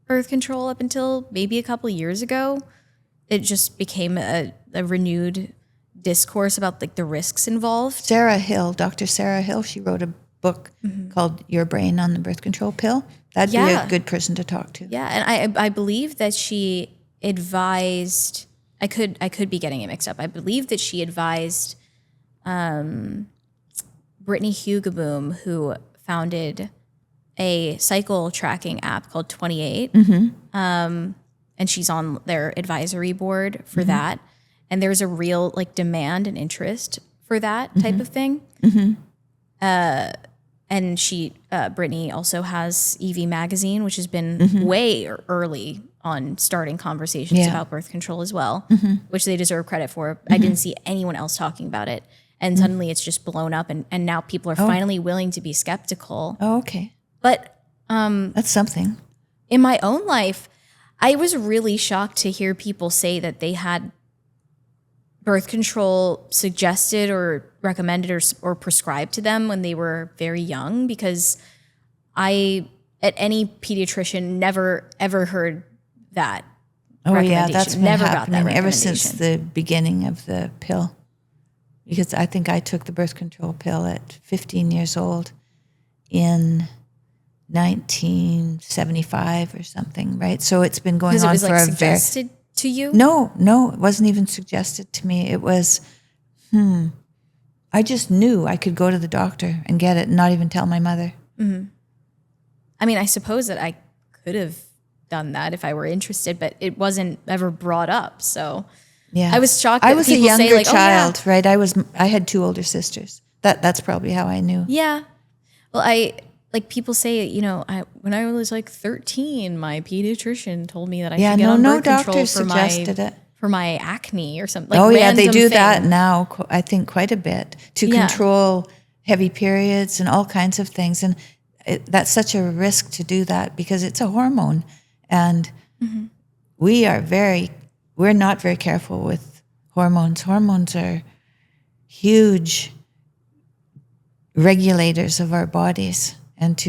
B: birth control up until maybe a couple of years ago. It just became a renewed discourse about the risks involved.
A: Dr. Sarah Hill, she wrote a book called Your Brain on the Birth Control Pill. That'd be a good person to talk to.
B: Yeah, and I believe that she advised, I could be getting it mixed up. I believe that she advised Brittany Hugaboom, who founded a cycle tracking app called 28. And she's on their advisory board for that. And there's a real demand and interest for that type of thing. And Brittany also has EV Magazine, which has been way early on starting conversations about birth control as well, which they deserve credit for. I didn't see anyone else talking about it. And suddenly it's just blown up, and now people are finally willing to be skeptical.
A: Oh, okay.
B: But
A: that's something.
B: In my own life, I was really shocked to hear people say that they had birth control suggested or recommended or prescribed to them when they were very young, because I, at any pediatrician, never ever heard that recommendation.
A: Yeah, that's been
B: never
A: happening
B: got that
A: ever since the beginning of the pill. Because I think I took the birth control pill at 15 years old in 1975 or something, right? So it's been going on for a very...
B: suggested to you?
A: No, it wasn't even suggested to me. It was, I just knew I could go to the doctor and get it and not even tell my mother.
B: I mean, I suppose that I could have done that if I were interested, but it wasn't ever brought up, so... Yeah, I was shocked that
A: I was a younger
B: say,
A: child, right? I had two older sisters. That's probably how I knew.
B: Yeah. Well, people say, when I was 13, my pediatrician told me that I should get on birth control for my acne or something.
A: They do that now, I think, quite a bit to control heavy periods and all kinds of things. And that's such a risk to do that because it's a hormone. And we're not very careful with hormones. Hormones are huge regulators of our bodies. And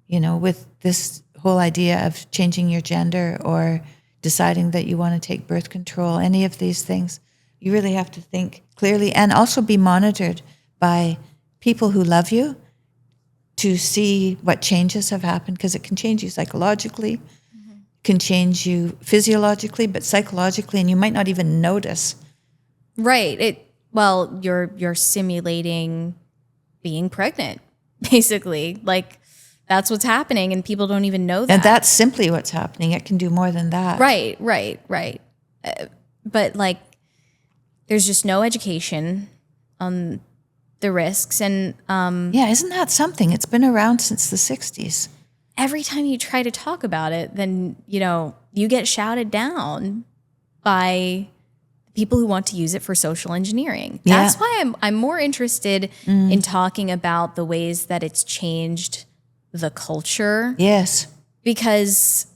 A: with this whole idea of changing your gender or deciding that you want to take birth control, any of these things, you really have to think clearly and also be monitored by people who love you to see what changes have happened, because it can change you psychologically, can change you physiologically, but psychologically, and you might not even notice.
B: Right. You're simulating being pregnant, basically. That's what's happening, and people don't even know that.
A: And that's simply what's happening. It can do more than that.
B: Right. But there's just no education on the risks, and
A: isn't that something? It's been around since the 60s.
B: Every time you try to talk about it, then, you get shouted down by people who want to use it for social engineering. That's why I'm more interested in talking about the ways that it's changed the culture.
A: Yes.
B: Because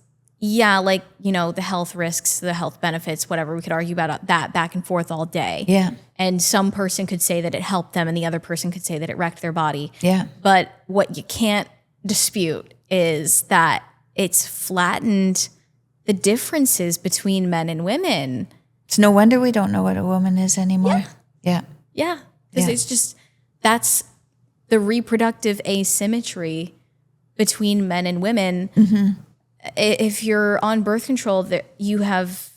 B: Yeah, like, the health risks, the health benefits, whatever. We could argue about that back and forth all day.
A: Yeah.
B: And some person could say that it helped them and the other person could say that it wrecked their body.
A: Yeah.
B: But what you can't dispute is that it's flattened the differences between men and women.
A: It's no wonder we don't know what a woman is anymore. Yeah.
B: Yeah. Because it's just, that's the reproductive asymmetry between men and women. Mm-hmm. If you're on birth control, you have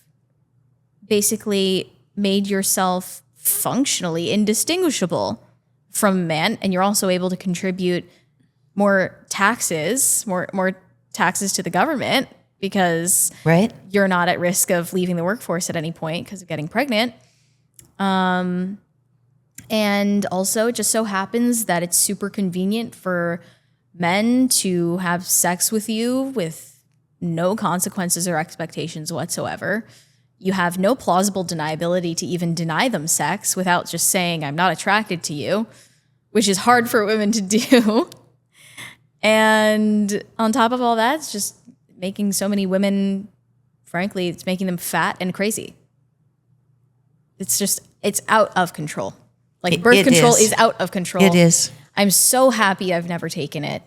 B: basically made yourself functionally indistinguishable from a man, and you're also able to contribute more taxes to the government because you're not at risk of leaving the workforce at any point because of getting pregnant. And also, it just so happens that it's super convenient for men to have sex with you with no consequences or expectations whatsoever. You have no plausible deniability to even deny them sex without just saying, I'm not attracted to you, which is hard for women to do. And on top of all that, it's just making so many women, frankly, it's making them fat and crazy. It's out of control. Like birth control is out of control.
A: It is.
B: I'm so happy I've never taken it.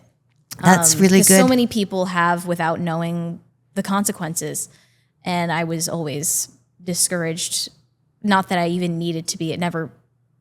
A: That's really good.
B: So many people have without knowing the consequences. And I was always discouraged. Not that I even needed to be. It never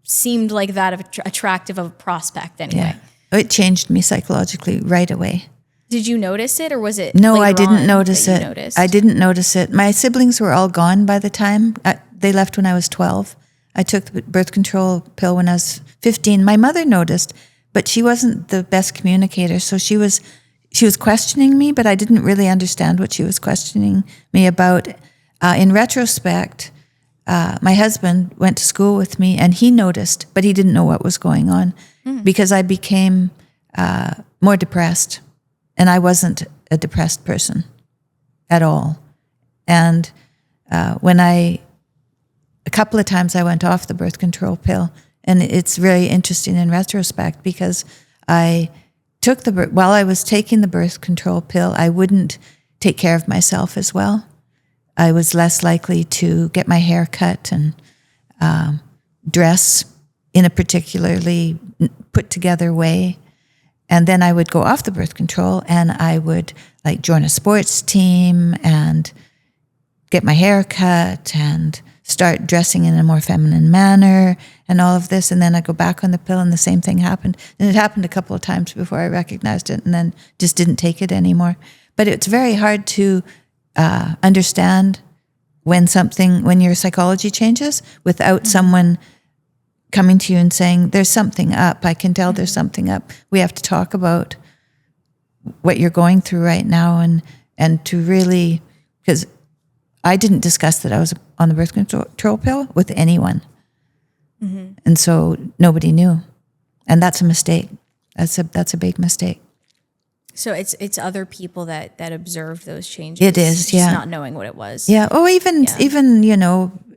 B: seemed like that of attractive of a prospect anyway.
A: Yeah. It changed me psychologically right away.
B: Did you notice it or was it
A: No, I didn't notice it. I didn't notice it. My siblings were all gone by the time. They left when I was 12. I took the birth control pill when I was 15. My mother noticed, but she wasn't the best communicator. So she was questioning me, but I didn't really understand what she was questioning me about. In retrospect, my husband went to school with me and he noticed, but he didn't know what was going on because I became more depressed, and I wasn't a depressed person at all. And a couple of times I went off the birth control pill, and it's very interesting in retrospect because I took while I was taking the birth control pill, I wouldn't take care of myself as well. I was less likely to get my hair cut and dress in a particularly put together way. And then I would go off the birth control and I would like join a sports team and get my hair cut and start dressing in a more feminine manner and all of this. And then I go back on the pill and the same thing happened. And it happened a couple of times before I recognized it and then just didn't take it anymore. But it's very hard to understand when your psychology changes without someone coming to you and saying, there's something up. I can tell there's something up. We have to talk about what you're going through right now and to really, because I didn't discuss that I was on the birth control pill with anyone. Mm-hmm. And so nobody knew. And that's a mistake. That's a big mistake.
B: So it's other people that observed those changes.
A: It is,
B: just not knowing what it was.
A: Yeah. Oh, even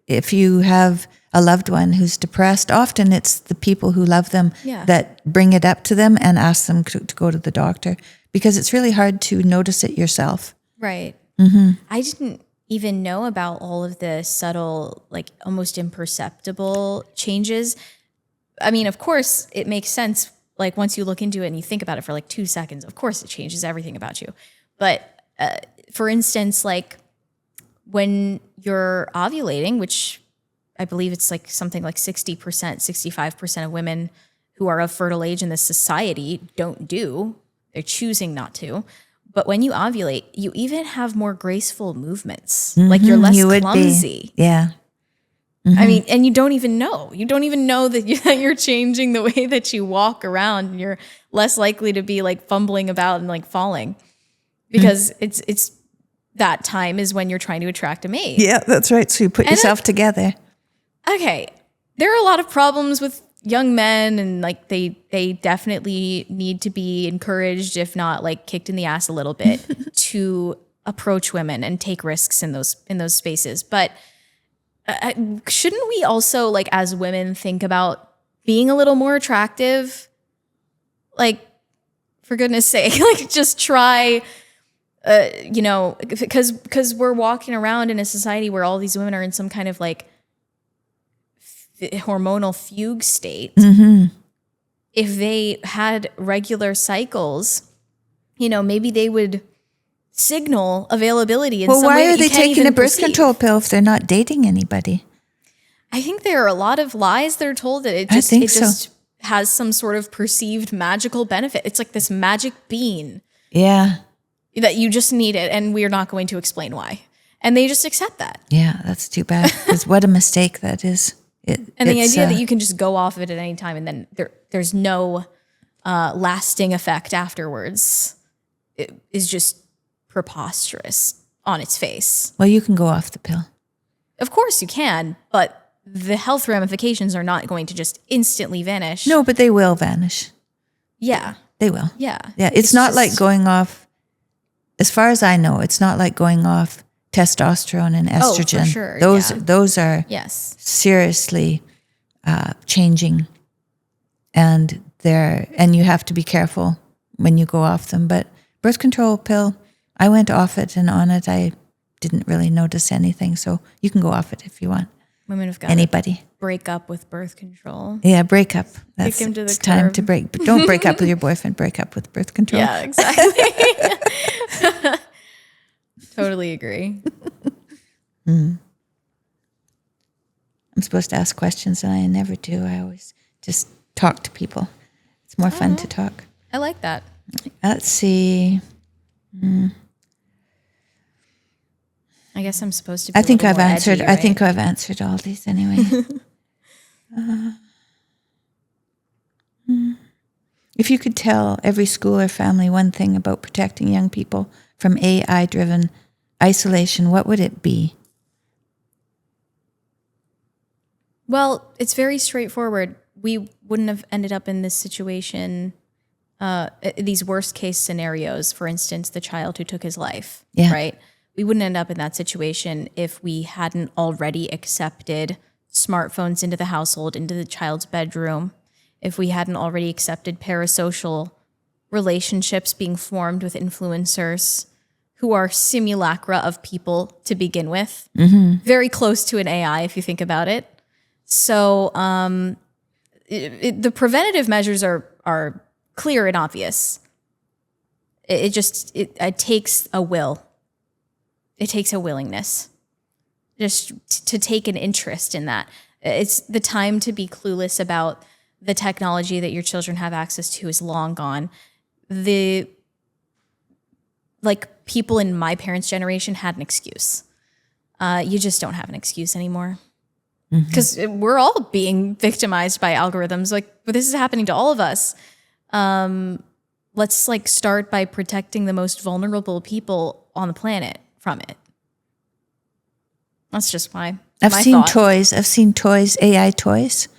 A: if you have a loved one who's depressed, often it's the people who love them that bring it up to them and ask them to go to the doctor, because it's really hard to notice it yourself.
B: Right.
A: Mm-hmm.
B: I didn't even know about all of the subtle, like almost imperceptible changes. I mean, of course, it makes sense. Like once you look into it and you think about it for like 2 seconds, of course it changes everything about you. But for instance, like when you're ovulating, which I believe it's like something like 60%, 65% of women who are of fertile age in this society don't do. They're choosing not to. But when you ovulate, you even have more graceful movements. Mm-hmm, like you're less clumsy.
A: Yeah.
B: Mm-hmm. I mean, and you don't even know. You don't even know that you're changing the way that you walk around. And you're less likely to be like fumbling about and like falling, because it's that time is when you're trying to attract a mate.
A: Yeah, that's right. So you put yourself together.
B: Okay. There are a lot of problems with young men, and like they definitely need to be encouraged, if not like kicked in the ass a little bit, to approach women and take risks in those spaces. But shouldn't we also, like as women, think about being a little more attractive? Like, for goodness sake, like just try because we're walking around in a society where all these women are in some kind of like hormonal fugue state. If they had regular cycles, maybe they would signal availability in some way.
A: Well, why are
B: that
A: they
B: you can't
A: taking
B: even
A: a birth
B: perceive.
A: control pill if they're not dating anybody?
B: I think there are a lot of lies that are told that it
A: I
B: just
A: think so.
B: has some sort of perceived magical benefit. It's like this magic bean
A: Yeah.
B: that you just need it, and we're not going to explain why. And they just accept that.
A: Yeah, that's too bad. Because what a mistake that is.
B: And the idea that you can just go off of it at any time and then there's no lasting effect afterwards is just preposterous on its face.
A: Well, you can go off the pill.
B: Of course you can, but the health ramifications are not going to just instantly vanish.
A: No, but they will vanish.
B: Yeah.
A: They will.
B: Yeah.
A: Yeah, it's not like going off, as far as I know, it's not like going off testosterone and estrogen.
B: Oh, for sure.
A: Those are
B: Yes.
A: seriously changing, and you have to be careful when you go off them. But birth control pill, I went off it, and on it I didn't really notice anything. So you can go off it if you want.
B: Women have got
A: Anybody.
B: to break up with birth control.
A: Yeah, break up.
B: Kick him to the
A: It's time
B: curb.
A: to break. But don't break up with your boyfriend. Break up with birth control.
B: Yeah, exactly. Totally agree.
A: I'm supposed to ask questions, and I never do. I always just talk to people. It's more fun to talk.
B: I like that.
A: Let's see.
B: I guess I'm supposed to be
A: I think
B: a
A: I've
B: little more
A: answered.
B: edgy,
A: I think
B: right?
A: I've answered all these anyway. If you could tell every school or family one thing about protecting young people from AI-driven isolation, what would it be?
B: Well, it's very straightforward. We wouldn't have ended up in this situation, these worst case scenarios, for instance, the child who took his life,
A: Yeah.
B: right? We wouldn't end up in that situation if we hadn't already accepted smartphones into the household, into the child's bedroom, if we hadn't already accepted parasocial relationships being formed with influencers who are simulacra of people to begin with, very close to an AI if you think about it. So the preventative measures are clear and obvious. It takes a will. It takes a willingness just to take an interest in that. It's the time to be clueless about the technology that your children have access to is long gone. People in my parents' generation had an excuse. You just don't have an excuse anymore. Because we're all being victimized by algorithms. But this is happening to all of us. Let's start by protecting the most vulnerable people on the planet from it. That's just my thought.
A: Toys. I've seen toys, AI toys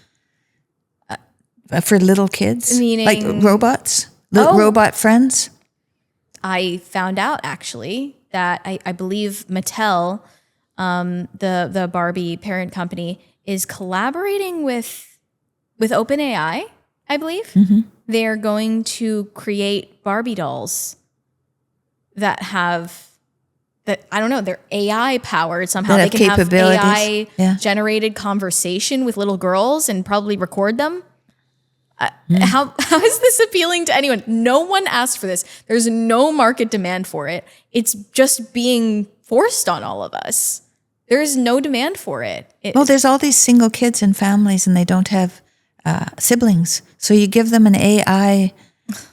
A: for little kids,
B: Meaning-
A: like robots, robot friends.
B: I found out actually that I believe Mattel, the Barbie parent company, is collaborating with OpenAI, I believe. They're going to create Barbie dolls that I don't know, they're AI powered somehow.
A: That
B: They
A: have
B: can have
A: capabilities.
B: AI generated conversation with little girls and probably record them. How is this appealing to anyone? No one asked for this. There's no market demand for it. It's just being forced on all of us. There is no demand for it.
A: Well, there's all these single kids in families, and they don't have siblings. So you give them an AI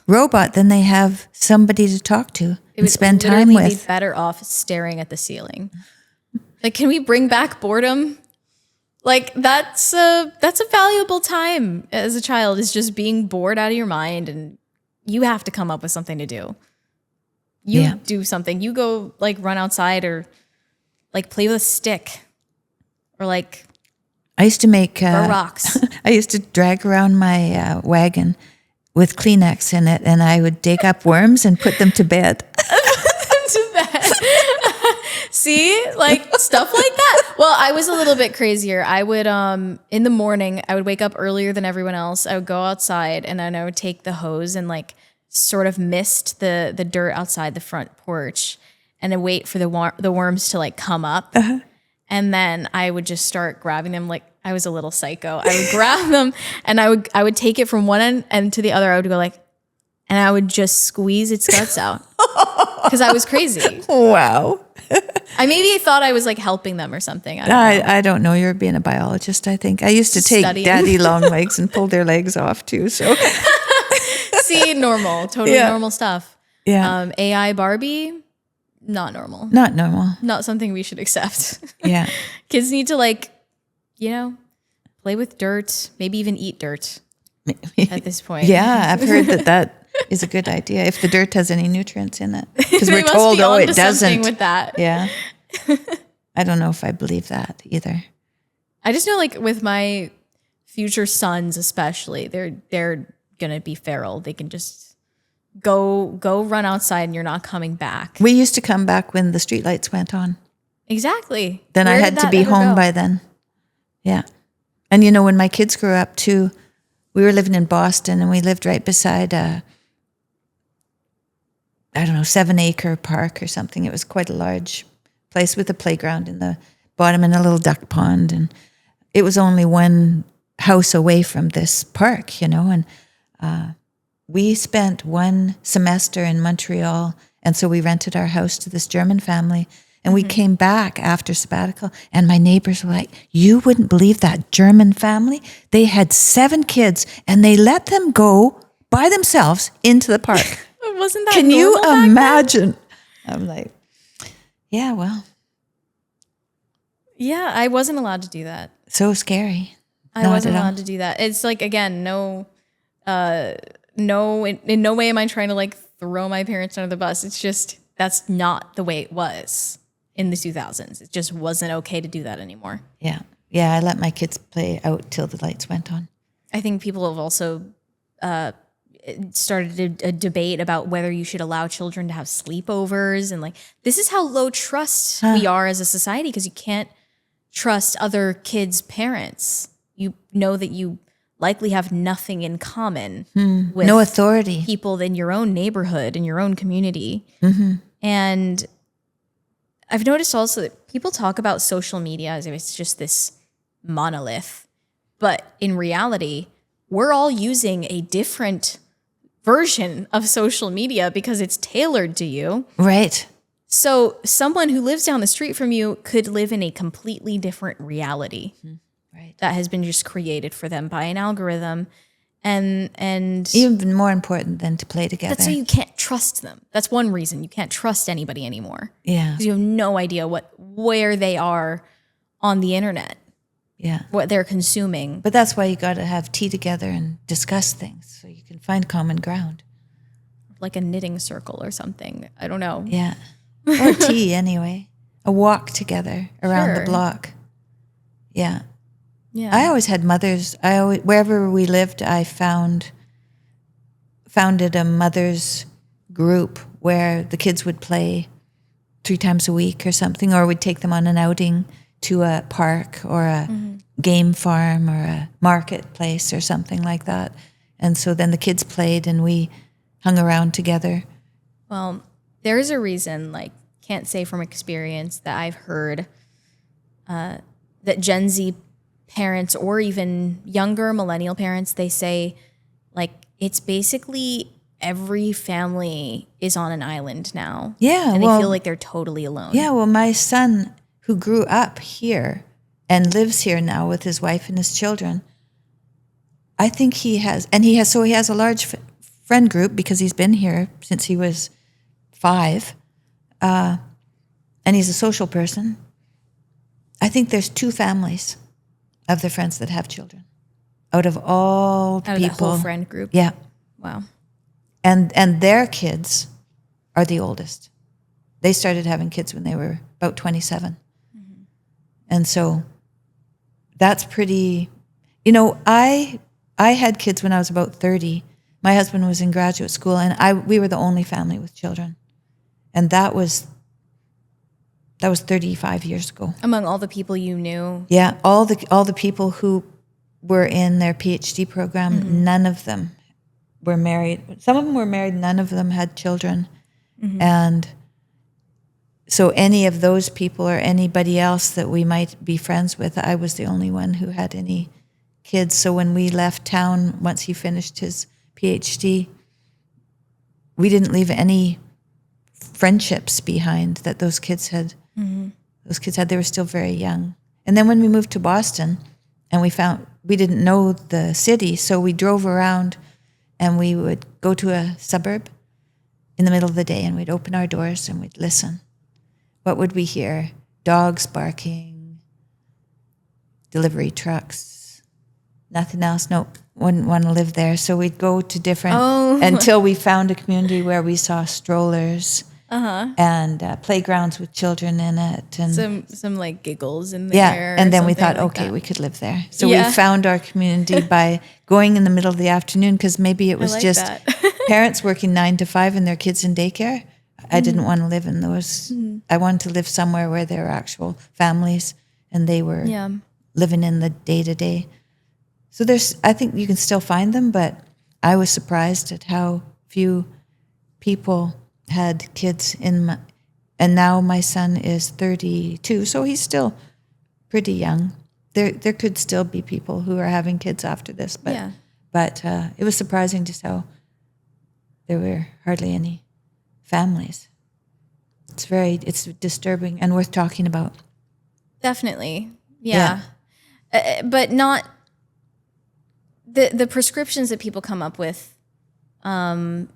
A: robot, then they have somebody to talk to and spend time
B: literally
A: with.
B: Be better off staring at the ceiling. Can we bring back boredom? That's a valuable time as a child, is just being bored out of your mind, and you have to come up with something to do. You do something. You go run outside or play with a stick or
A: I used to make
B: throw rocks.
A: I used to drag around my wagon with Kleenex in it, and I would dig up worms and put them to bed.
B: To bed. See, stuff like that. Well, I was a little bit crazier. I would, in the morning, I would wake up earlier than everyone else. I would go outside, and then I would take the hose and sort of mist the dirt outside the front porch, and then wait for the worms to like come up. And then I would just start grabbing them. Like, I was a little psycho. I would grab them and I would take it from one end to the other. I would go like, and I would just squeeze its guts out because I was crazy.
A: Wow.
B: I maybe thought I was like helping them or something. I
A: don't know. You're being a biologist, I think. I used to take daddy long legs and pull their legs off too. So
B: see, normal, totally normal stuff.
A: Yeah.
B: AI Barbie, not normal.
A: Not normal.
B: Not something we should accept.
A: Yeah.
B: Kids need to like, play with dirt, maybe even eat dirt at this point.
A: Yeah, I've heard that is a good idea if the dirt has any nutrients in it. Because we're
B: must
A: told,
B: be
A: oh, it
B: onto
A: doesn't.
B: something with that.
A: Yeah. I don't know if I believe that either.
B: I just know, like, with my future sons especially, they're gonna be feral. They can just go run outside and you're not coming back.
A: We used to come back when the streetlights went on.
B: Exactly.
A: Then
B: Where
A: I had to be home by then. Yeah. And when my kids grew up too, we were living in Boston and we lived right beside a 7-acre park or something. It was quite a large place with a playground in the bottom and a little duck pond. And it was only one house away from this park, and we spent one semester in Montreal. And so we rented our house to this German family. And we came back after sabbatical, and my neighbors were like, you wouldn't believe that German family? They had 7 kids, and they let them go by themselves into the park.
B: Wasn't that
A: Can you
B: normal back
A: imagine? I'm like, yeah, well.
B: Yeah, I wasn't allowed to do that.
A: So scary.
B: I wasn't allowed to do that. It's like, again, in no way am I trying to like throw my parents under the bus. It's just, that's not the way it was in the 2000s. It just wasn't okay to do that anymore.
A: Yeah. Yeah, I let my kids play out till the lights went on.
B: I think people have also started a debate about whether you should allow children to have sleepovers. And like, this is how low trust we are as a society, because you can't trust other kids' parents. You know that you likely have nothing in common with
A: no authority
B: people in your own neighborhood, in your own community. And I've noticed also that people talk about social media as if it's just this monolith, but in reality, we're all using a different version of social media because it's tailored to you.
A: Right.
B: So someone who lives down the street from you could live in a completely different reality.
A: Right.
B: That has been just created for them by an algorithm. And
A: even more important than to play together.
B: that's so you can't trust them. That's one reason you can't trust anybody anymore.
A: Yeah.
B: Because you have no idea where they are on the internet.
A: Yeah.
B: What they're consuming.
A: But that's why you got to have tea together and discuss things so you can find common ground.
B: Like a knitting circle or something. I don't know.
A: Yeah. Or tea anyway. A walk together around the
B: Sure.
A: block. Yeah.
B: Yeah.
A: I always had mothers. Wherever we lived, I founded a mothers group where the kids would play 3 times a week or something, or we'd take them on an outing to a park or a game farm or a marketplace or something like that. And so then the kids played and we hung around together.
B: Well, there is a reason, like, can't say from experience, that I've heard that Gen Z parents or even younger millennial parents, they say, like, it's basically every family is on an island now.
A: Yeah.
B: And they feel like they're totally alone.
A: Yeah, well, my son, who grew up here and lives here now with his wife and his children, I think he has a large friend group because he's been here since he was 5, and he's a social person. I think there's 2 families of the friends that have children out of all the
B: Out of
A: people.
B: the whole friend group.
A: Yeah.
B: Wow.
A: And their kids are the oldest. They started having kids when they were about 27. And so that's pretty, I had kids when I was about 30. My husband was in graduate school and we were the only family with children. And that was 35 years ago.
B: Among all the people you knew.
A: Yeah, all the people who were in their PhD program, none of them were married. Some of them were married. None of them had children. And so any of those people or anybody else that we might be friends with, I was the only one who had any kids. So when we left town, once he finished his PhD, we didn't leave any friendships behind that those kids had. Those kids had, they were still very young. And then when we moved to Boston and we didn't know the city, so we drove around and we would go to a suburb in the middle of the day and we'd open our doors and we'd listen. What would we hear? Dogs barking, delivery trucks, nothing else. Nope, wouldn't want to live there. So we'd go to different, until we found a community where we saw strollers and playgrounds with children in it. And
B: some like giggles in there.
A: And then we thought,
B: like
A: okay,
B: that.
A: we could live there. So we found our community by going in the middle of the afternoon, because maybe it was just parents working 9 to 5 and their kids in daycare. I didn't want to live in those. I wanted to live somewhere where there were actual families and they were living in the day-to-day. So I think you can still find them, but I was surprised at how few people had kids and now my son is 32, so he's still pretty young. There could still be people who are having kids after this, but it was surprising just how there were hardly any families. It's disturbing and worth talking about.
B: Definitely. Yeah. But not the prescriptions that people come up with on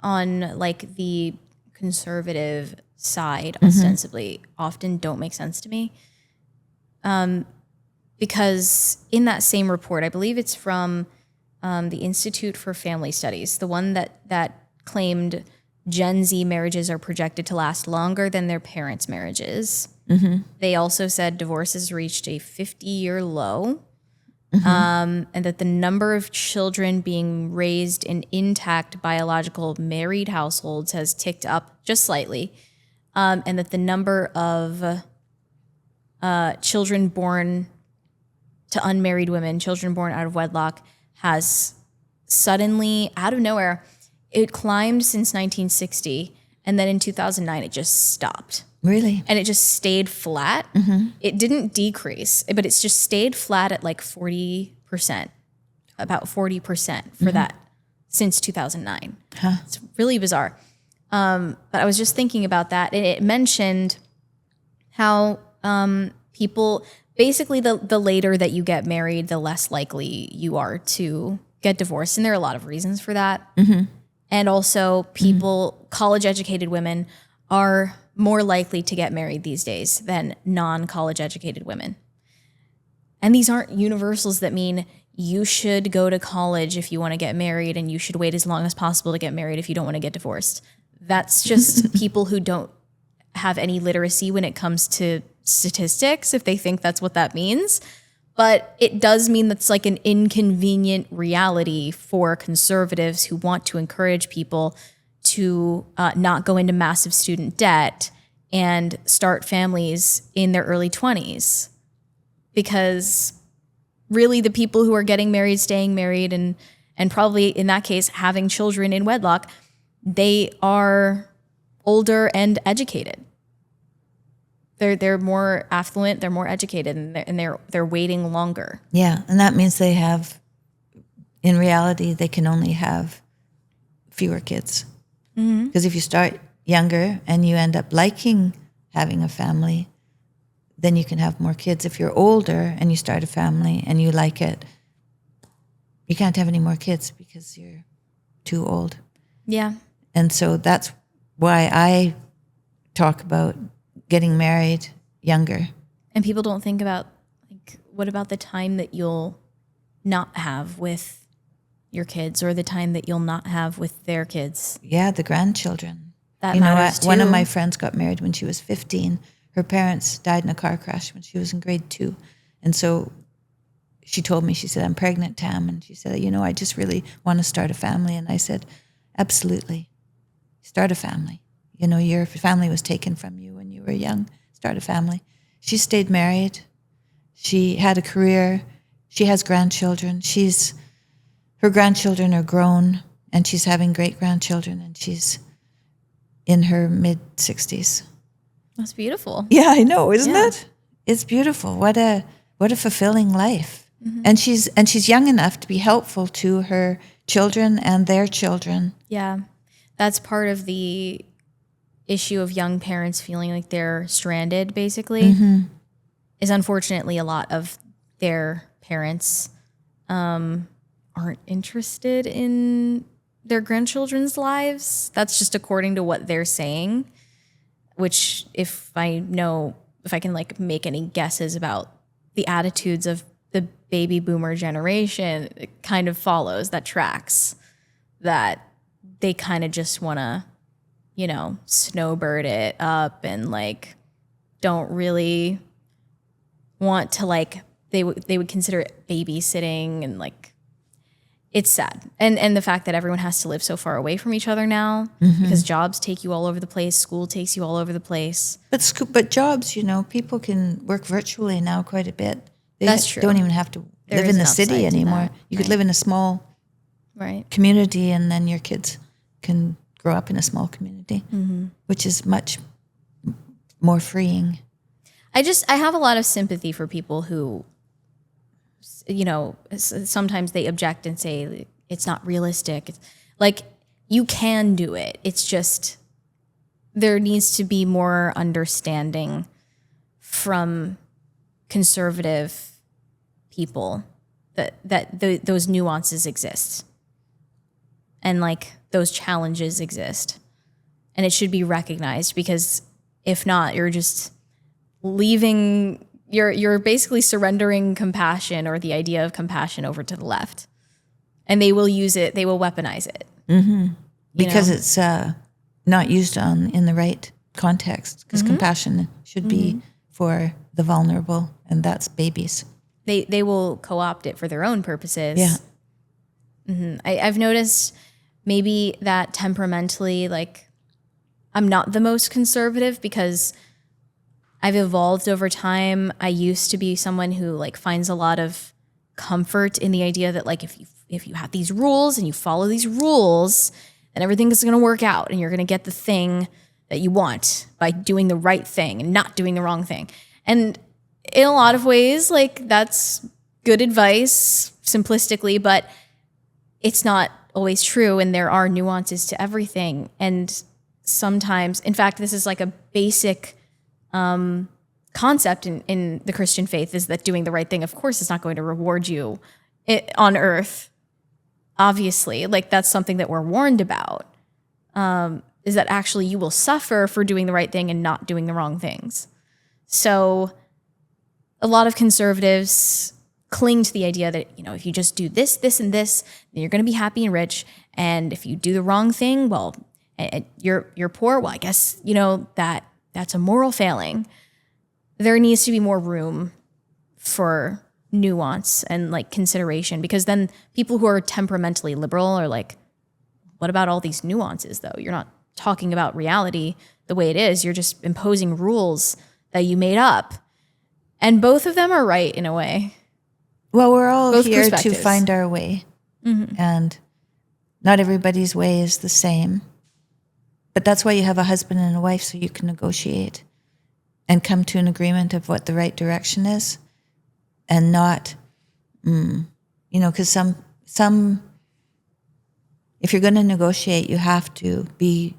B: like the conservative side ostensibly often don't make sense to me. Because in that same report, I believe it's from the Institute for Family Studies, the one that claimed Gen Z marriages are projected to last longer than their parents' marriages. They also said divorce has reached a 50-year low, and that the number of children being raised in intact biological married households has ticked up just slightly, and that the number of children born to unmarried women, children born out of wedlock, has suddenly, out of nowhere, it climbed since 1960, and then in 2009 it just stopped.
A: Really?
B: And it just stayed flat. It didn't decrease, but it's just stayed flat at like 40%, about 40% for that since 2009. It's really bizarre. But I was just thinking about that, and it mentioned how people, basically the later that you get married, the less likely you are to get divorced. And there are a lot of reasons for that. And also people, college-educated women are more likely to get married these days than non-college educated women. And these aren't universals that mean you should go to college if you want to get married and you should wait as long as possible to get married if you don't want to get divorced. That's just people who don't have any literacy when it comes to statistics, if they think that's what that means. But it does mean that's like an inconvenient reality for conservatives who want to encourage people to not go into massive student debt and start families in their early 20s. Because really the people who are getting married, staying married, and probably in that case having children in wedlock, they are older and educated. They're more affluent, they're more educated, and they're waiting longer.
A: Yeah, and that means they have, in reality, they can only have fewer kids. Because if you start younger and you end up liking having a family, then you can have more kids. If you're older and you start a family and you like it, you can't have any more kids because you're too old.
B: Yeah.
A: And so that's why I talk about getting married younger.
B: And people don't think about, like, what about the time that you'll not have with your kids, or the time that you'll not have with their kids?
A: Yeah, the grandchildren.
B: That matters too.
A: One of my friends got married when she was 15. Her parents died in a car crash when she was in grade 2. And so she told me, she said, I'm pregnant, Tam. And she said, I just really want to start a family. And I said, absolutely. Start a family. Your family was taken from you when you were young. Start a family. She stayed married. She had a career. She has grandchildren. Her grandchildren are grown. and she's having great-grandchildren, and she's in her mid-60s.
B: That's beautiful.
A: Yeah, I know, isn't
B: Yeah.
A: it? It's beautiful. What a fulfilling life. And she's young enough to be helpful to her children and their children.
B: Yeah. That's part of the issue of young parents feeling like they're stranded, basically, is unfortunately a lot of their parents aren't interested in their grandchildren's lives. That's just according to what they're saying, which if I can like make any guesses about the attitudes of the baby boomer generation, it kind of follows, that tracks, that they kind of just want to, snowbird it up and like don't really want to, like, they would consider it babysitting, and like it's sad. And the fact that everyone has to live so far away from each other now because jobs take you all over the place, school takes you all over the place.
A: But jobs, people can work virtually now quite a bit. They
B: That's true.
A: Don't even have to live in the city anymore. You could live in a small community, and then your kids can grow up in a small community, which is much more freeing.
B: I have a lot of sympathy for people who, sometimes they object and say it's not realistic. It's like, you can do it. It's just there needs to be more understanding from conservative people that those nuances exist, and like those challenges exist, and it should be recognized, because if not, you're just leaving, you're basically surrendering compassion, or the idea of compassion, over to the left, and they will use it, they will weaponize it.
A: Because it's not used in the right context, because compassion should be for the vulnerable, and that's babies.
B: They will co-opt it for their own purposes.
A: Yeah.
B: I've noticed maybe that temperamentally, like, I'm not the most conservative because I've evolved over time. I used to be someone who like finds a lot of comfort in the idea that like if you have these rules and you follow these rules, then everything is going to work out and you're going to get the thing that you want by doing the right thing and not doing the wrong thing. And in a lot of ways, like, that's good advice simplistically, but it's not always true, and there are nuances to everything. And sometimes, in fact, this is like a basic concept in the Christian faith, is that doing the right thing, of course, is not going to reward you on earth. Obviously, like, that's something that we're warned about, is that actually you will suffer for doing the right thing and not doing the wrong things. So a lot of conservatives cling to the idea that, if you just do this, this, and this, then you're going to be happy and rich. And if you do the wrong thing, well, you're poor. Well, I guess, that's a moral failing. There needs to be more room for nuance and like consideration, because then people who are temperamentally liberal are like, what about all these nuances though? You're not talking about reality the way it is. You're just imposing rules that you made up. And both of them are right in a way.
A: Well, we're all
B: Both
A: here to
B: perspectives.
A: find our way. And not everybody's way is the same. But that's why you have a husband and a wife, so you can negotiate and come to an agreement of what the right direction is, and not, because some, if you're going to negotiate, you have to be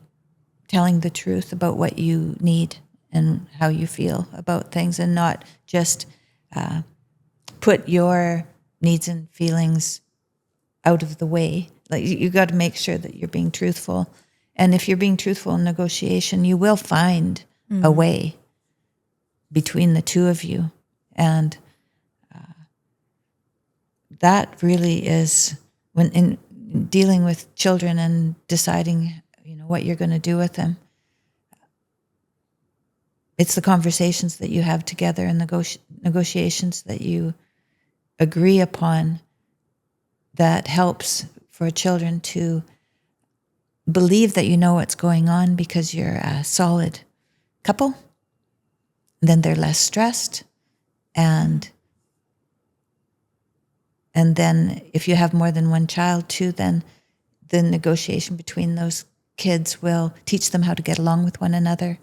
A: telling the truth about what you need and how you feel about things, and not just put your needs and feelings out of the way. Like, you got to make sure that you're being truthful. And if you're being truthful in negotiation, you will find a way between the two of you. And that really is, when in dealing with children and deciding, what you're going to do with them, it's the conversations that you have together and negotiations that you agree upon that helps for children to believe that you know what's going on, because you're a solid couple. Then they're less stressed. And then if you have more than one child too, then the negotiation between those kids will teach them how to get along with one another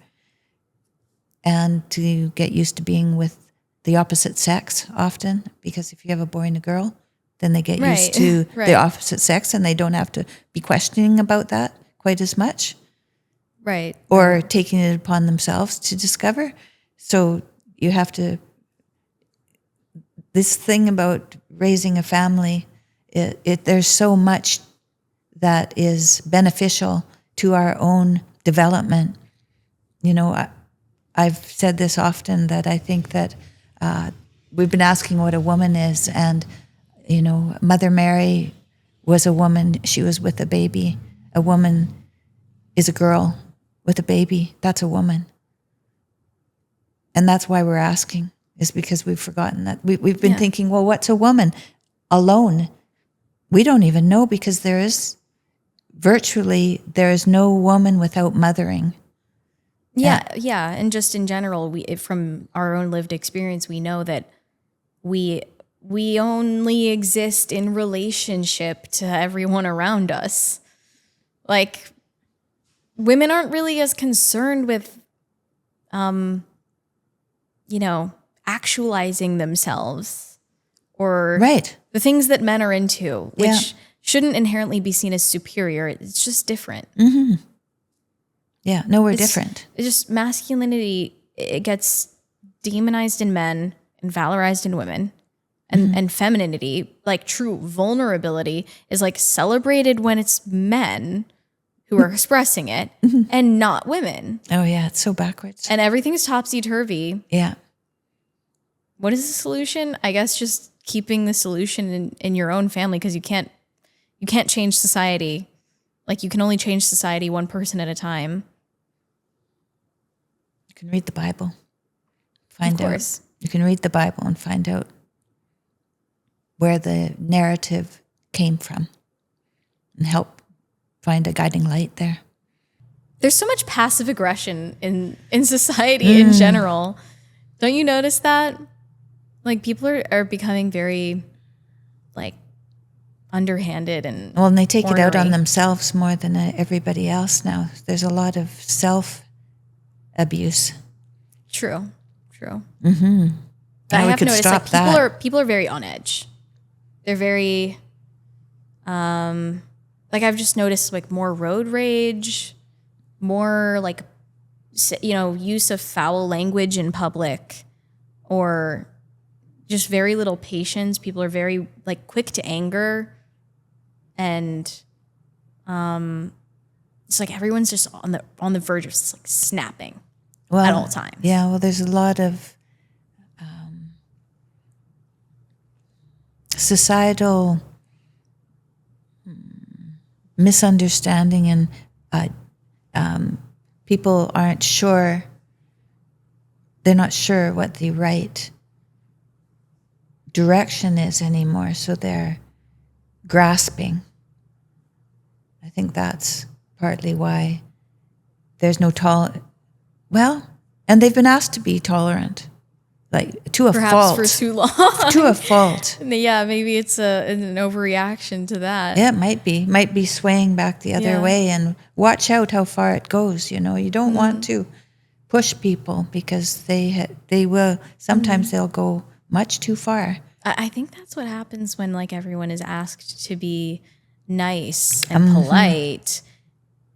A: and to get used to being with the opposite sex often, because if you have a boy and a girl, then they get used to the opposite sex and they don't have to be questioning about that quite as much.
B: Right.
A: Or taking it upon themselves to discover. So you have to, this thing about raising a family, there's so much that is beneficial to our own development. You know, I've said this often, that I think that we've been asking what a woman is, and, you know, Mother Mary was a woman. She was with a baby. A woman is a girl with a baby. That's a woman. And that's why we're asking, is because we've forgotten that. We've been thinking, well, what's a woman? Alone. We don't even know, because there is no woman without mothering.
B: Yeah. And just in general, from our own lived experience, we know that we only exist in relationship to everyone around us. Like, women aren't really as concerned with, actualizing themselves or the things that men are into, which shouldn't inherently be seen as superior. It's just different.
A: Mm-hmm. Yeah, no, we're different.
B: It's just masculinity, it gets demonized in men and valorized in women. And femininity, like true vulnerability, is like celebrated when it's men who are expressing it and not women.
A: Oh yeah, it's so backwards.
B: And everything's topsy-turvy.
A: Yeah.
B: What is the solution? I guess just keeping the solution in your own family, because you can't change society. Like, you can only change society one person at a time.
A: You can read the Bible. Find
B: of course.
A: out. You can read the Bible and find out where the narrative came from and help find a guiding light there.
B: There's so much passive aggression in society in general. Don't you notice that? Like, people are becoming very, like, underhanded and
A: they take
B: ornery.
A: it out on themselves more than everybody else now. There's a lot of self-abuse.
B: True.
A: Mm-hmm.
B: But I have noticed that people are very on edge. They're very, like, I've just noticed, like, more road rage, more, like, use of foul language in public, or just very little patience. People are very, like, quick to anger, and it's like everyone's just on the verge of just, like, snapping at all times.
A: Yeah, well, there's a lot of societal misunderstanding, and people aren't sure. They're not sure what the right direction is anymore, so they're grasping. I think that's partly why there's no and they've been asked to be tolerant, like, to a
B: Perhaps
A: fault.
B: for too long.
A: To a fault.
B: Yeah, maybe it's an overreaction to that.
A: Yeah, it might be swaying back the other way, and watch out how far it goes. You know, you don't want to push people, because they will, sometimes they'll go much too far.
B: I think that's what happens when, like, everyone is asked to be nice and polite,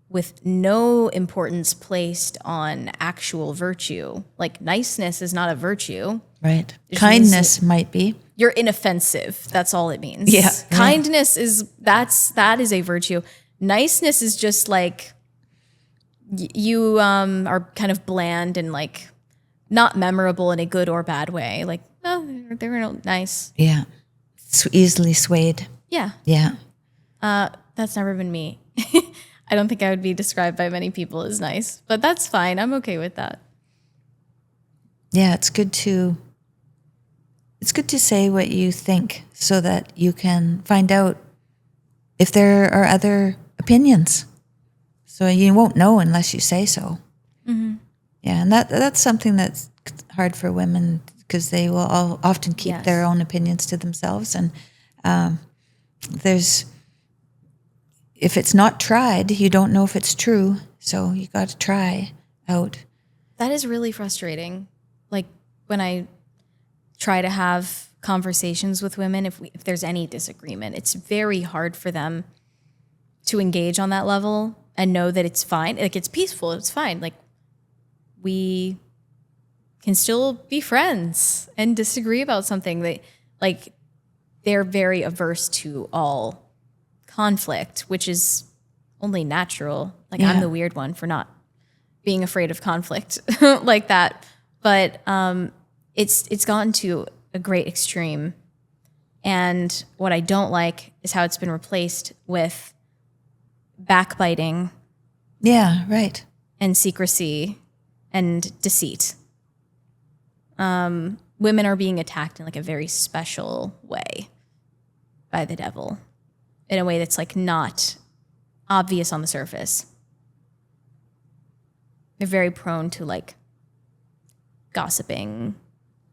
B: with no importance placed on actual virtue. Like, niceness is not a virtue.
A: Right. Kindness might be.
B: You're inoffensive. That's all it means.
A: Yeah.
B: Kindness that is a virtue. Niceness is just like, you are kind of bland and, like, not memorable in a good or bad way. Like, no, they're nice.
A: Yeah. Easily swayed.
B: Yeah.
A: Yeah.
B: That's never been me. I don't think I would be described by many people as nice, but that's fine. I'm okay with that.
A: Yeah, it's good to say what you think, so that you can find out if there are other opinions. So you won't know unless you say so. Mm-hmm. Yeah, and that's something that's hard for women, because they will often keep their own opinions to themselves, and if it's not tried, you don't know if it's true. So you got to try out.
B: That is really frustrating. Like when I try to have conversations with women, if there's any disagreement, it's very hard for them to engage on that level and know that it's fine. Like it's peaceful, it's fine. Like we can still be friends and disagree about something. They're very averse to all conflict, which is only natural. Like I'm the weird one for not being afraid of conflict like that. But it's gotten to a great extreme. And what I don't like is how it's been replaced with backbiting.
A: Yeah, right.
B: And secrecy and deceit. Women are being attacked in like a very special way by the devil, in a way that's like not obvious on the surface. They're very prone to like gossiping,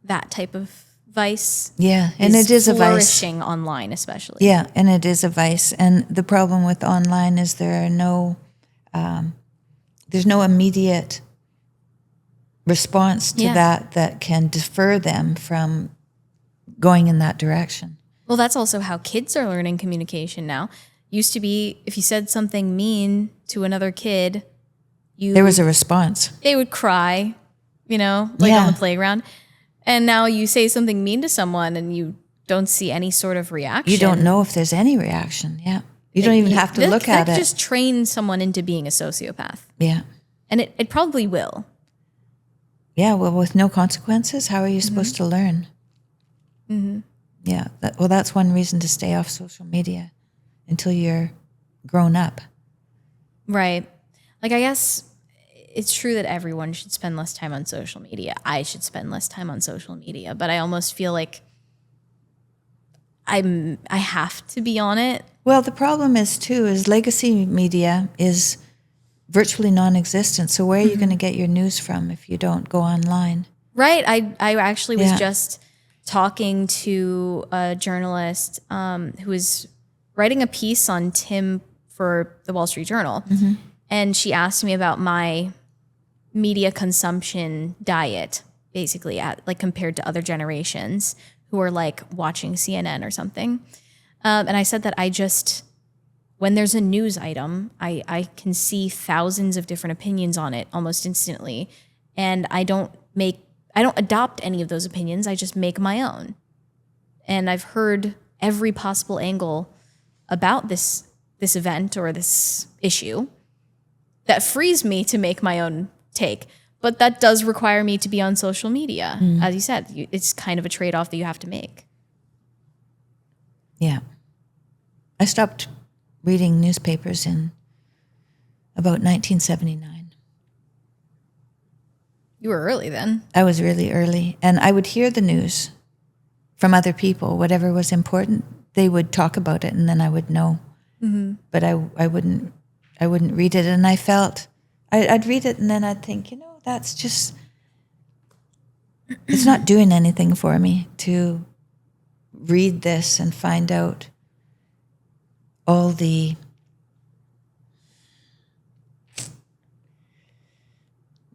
B: that type of vice.
A: Yeah, and it is a vice.
B: Flourishing online, especially.
A: Yeah, and it is a vice. And the problem with online is there's no immediate response to that can defer them from going in that direction.
B: Well, that's also how kids are learning communication now. Used to be, if you said something mean to another kid,
A: there was a response.
B: They would cry, on the playground. And now you say something mean to someone and you don't see any sort of reaction.
A: You don't know if there's any reaction. Yeah. You don't even have to look at it.
B: That just trains someone into being a sociopath.
A: Yeah.
B: And it probably will.
A: Yeah, well, with no consequences, how are you supposed to learn?
B: Mm-hmm.
A: Yeah, that's one reason to stay off social media until you're grown up.
B: Right. Like, I guess it's true that everyone should spend less time on social media. I should spend less time on social media, but I almost feel like I have to be on it. Well,
A: the problem is legacy media is virtually non-existent. So where are you going to get your news from if you don't go online?
B: Right. I actually was just talking to a journalist who was writing a piece on Tim for the Wall Street Journal. Mm-hmm. And she asked me about my media consumption diet, basically, compared to other generations who are like watching CNN or something. And I said that when there's a news item, I can see thousands of different opinions on it almost instantly. And I don't adopt any of those opinions. I just make my own. And I've heard every possible angle about this event or this issue that frees me to make my own take. But that does require me to be on social media. As you said, it's kind of a trade-off that you have to make.
A: Yeah. I stopped reading newspapers in about 1979.
B: You were early then.
A: I was really early. And I would hear the news from other people. Whatever was important, they would talk about it, and then I would know. Mm-hmm. But I wouldn't read it. And I felt, I'd read it and then I'd think, that's just, it's not doing anything for me to read this and find out all the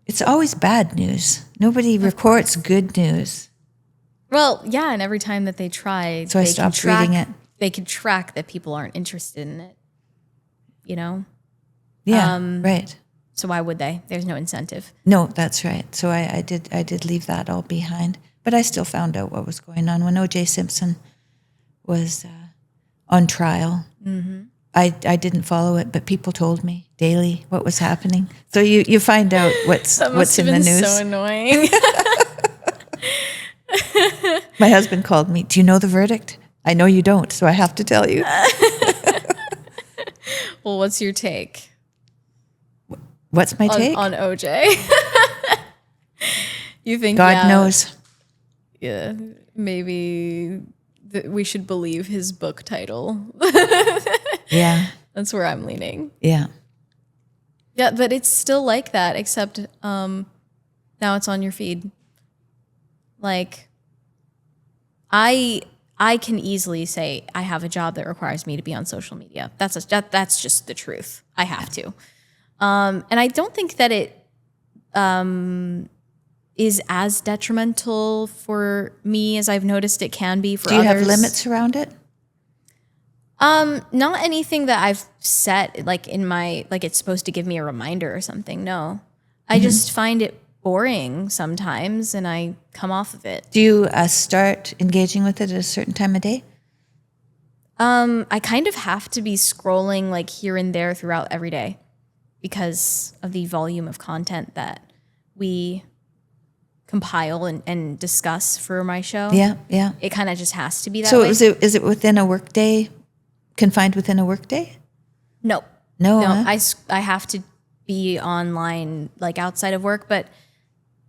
A: it's always bad news. Nobody reports good news.
B: Well, yeah, and every time that they try,
A: so I stopped reading it.
B: They can track that people aren't interested in it.
A: Yeah, right.
B: So why would they? There's no incentive.
A: No, that's right. So I did leave that all behind. But I still found out what was going on. When O.J. Simpson was on trial, mm-hmm. I didn't follow it, but people told me daily what was happening. So you find out what's in the news.
B: That must have been so annoying.
A: My husband called me, "Do you know the verdict?" "I know you don't, so I have to tell you."
B: Well, what's your take?
A: What's my take?
B: On OJ. You think
A: God knows.
B: Yeah, maybe we should believe his book title.
A: Yeah.
B: That's where I'm leaning.
A: Yeah.
B: Yeah, but it's still like that, except now it's on your feed. Like, I I can easily say I have a job that requires me to be on social media. That's just the truth. I have to. And I don't think that it is as detrimental for me as I've noticed it can be for others.
A: Do you have limits around it?
B: Not anything that I've set like in my, like it's supposed to give me a reminder or something. No, I just find it boring sometimes and I come off of it.
A: Do you start engaging with it at a certain time of day?
B: I kind of have to be scrolling like here and there throughout every day because of the volume of content that we compile and discuss for my show.
A: Yeah, yeah.
B: It kind of just has to be that way.
A: So is it within a work day, confined within a work day?
B: No.
A: No,
B: I have to be online like outside of work, but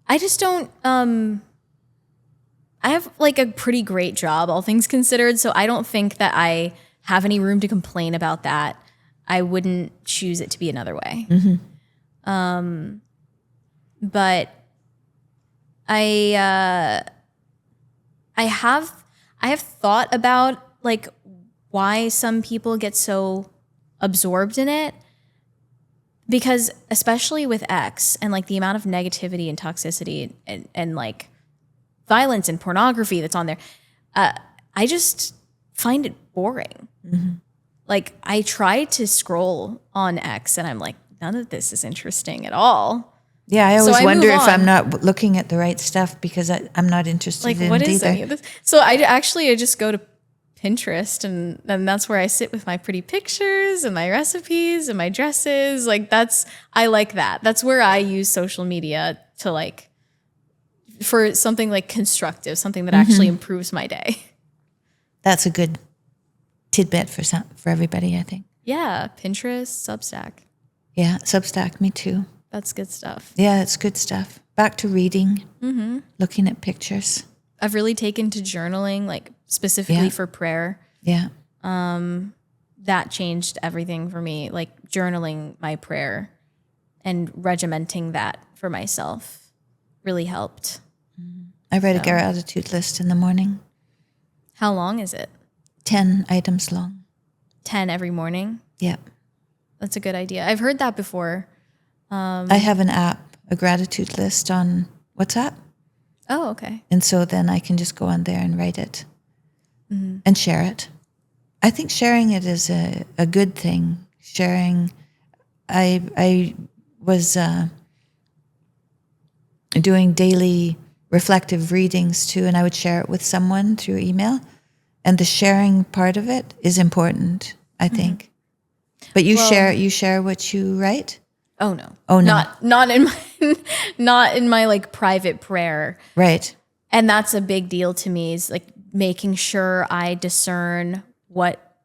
B: I just don't, I have like a pretty great job, all things considered. So I don't think that I have any room to complain about that. I wouldn't choose it to be another way. But I have thought about like why some people get so absorbed in it, because especially with X and like the amount of negativity and toxicity and like violence and pornography that's on there, I just find it boring. Like I try to scroll on X and I'm like, none of this is interesting at all.
A: Yeah, I always
B: So I
A: wonder
B: move
A: if
B: on.
A: I'm not looking at the right stuff because I'm not interested
B: Like,
A: in
B: what
A: it
B: is
A: either.
B: any of this? So I just go to Pinterest and that's where I sit with my pretty pictures and my recipes and my dresses. Like I like that. That's where I use social media to like, for something like constructive, something that actually improves my day.
A: That's a good tidbit for everybody, I think.
B: Yeah, Pinterest, Substack.
A: Yeah, Substack, me too.
B: That's good stuff.
A: Yeah, it's good stuff. Back to reading, looking at pictures.
B: I've really taken to journaling, like specifically for prayer.
A: Yeah.
B: That changed everything for me, like journaling my prayer and regimenting that for myself really helped.
A: I write a gratitude list in the morning.
B: How long is it?
A: 10 items long.
B: 10 every morning?
A: Yeah.
B: That's a good idea. I've heard that before.
A: I have an app, a gratitude list on WhatsApp.
B: Oh, okay.
A: And so then I can just go on there and write it and share it. I think sharing it is a good thing. Sharing, I was doing daily reflective readings too, and I would share it with someone through email. And the sharing part of it is important, I think. But you share what you write?
B: Oh no.
A: Oh no.
B: Not in my not in my like private prayer.
A: Right.
B: And that's a big deal to me, is like making sure I discern what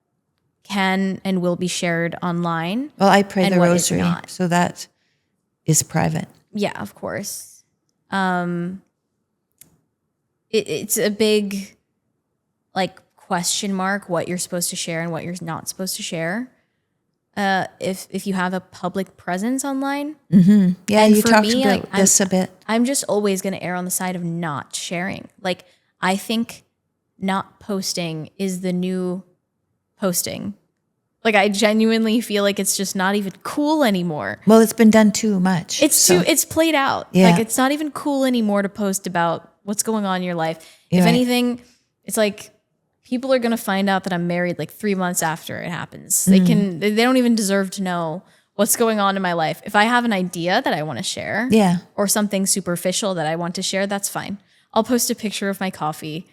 B: can and will be shared online.
A: Well, I pray
B: and
A: the
B: what is
A: Rosary,
B: not.
A: so that is private.
B: Yeah, of course. It's a big like question mark what you're supposed to share and what you're not supposed to share. If you have a public presence online.
A: Yeah,
B: And
A: you
B: for
A: talked
B: me,
A: about
B: like,
A: this a bit.
B: I'm just always going to err on the side of not sharing. Like, I think not posting is the new posting. Like, I genuinely feel like it's just not even cool anymore.
A: Well, it's been done too much.
B: It's played out.
A: Yeah.
B: Like, it's not even cool anymore to post about what's going on in your life.
A: You're
B: If
A: right.
B: anything, it's like people are going to find out that I'm married like 3 months after it happens. They don't even deserve to know what's going on in my life. If I have an idea that I want to share,
A: Yeah.
B: or something superficial that I want to share, that's fine. I'll post a picture of my coffee,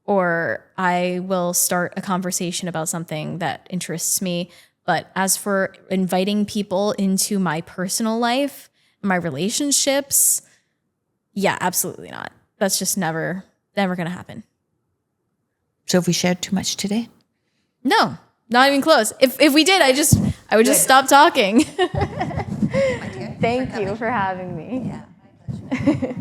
B: or I will start a conversation about something that interests me. But as for inviting people into my personal life, my relationships, yeah, absolutely not. That's just never going to happen.
A: So have we shared too much today?
B: No, not even close. If we did, I would just stop talking. Thank you for having me.
A: Yeah, my pleasure.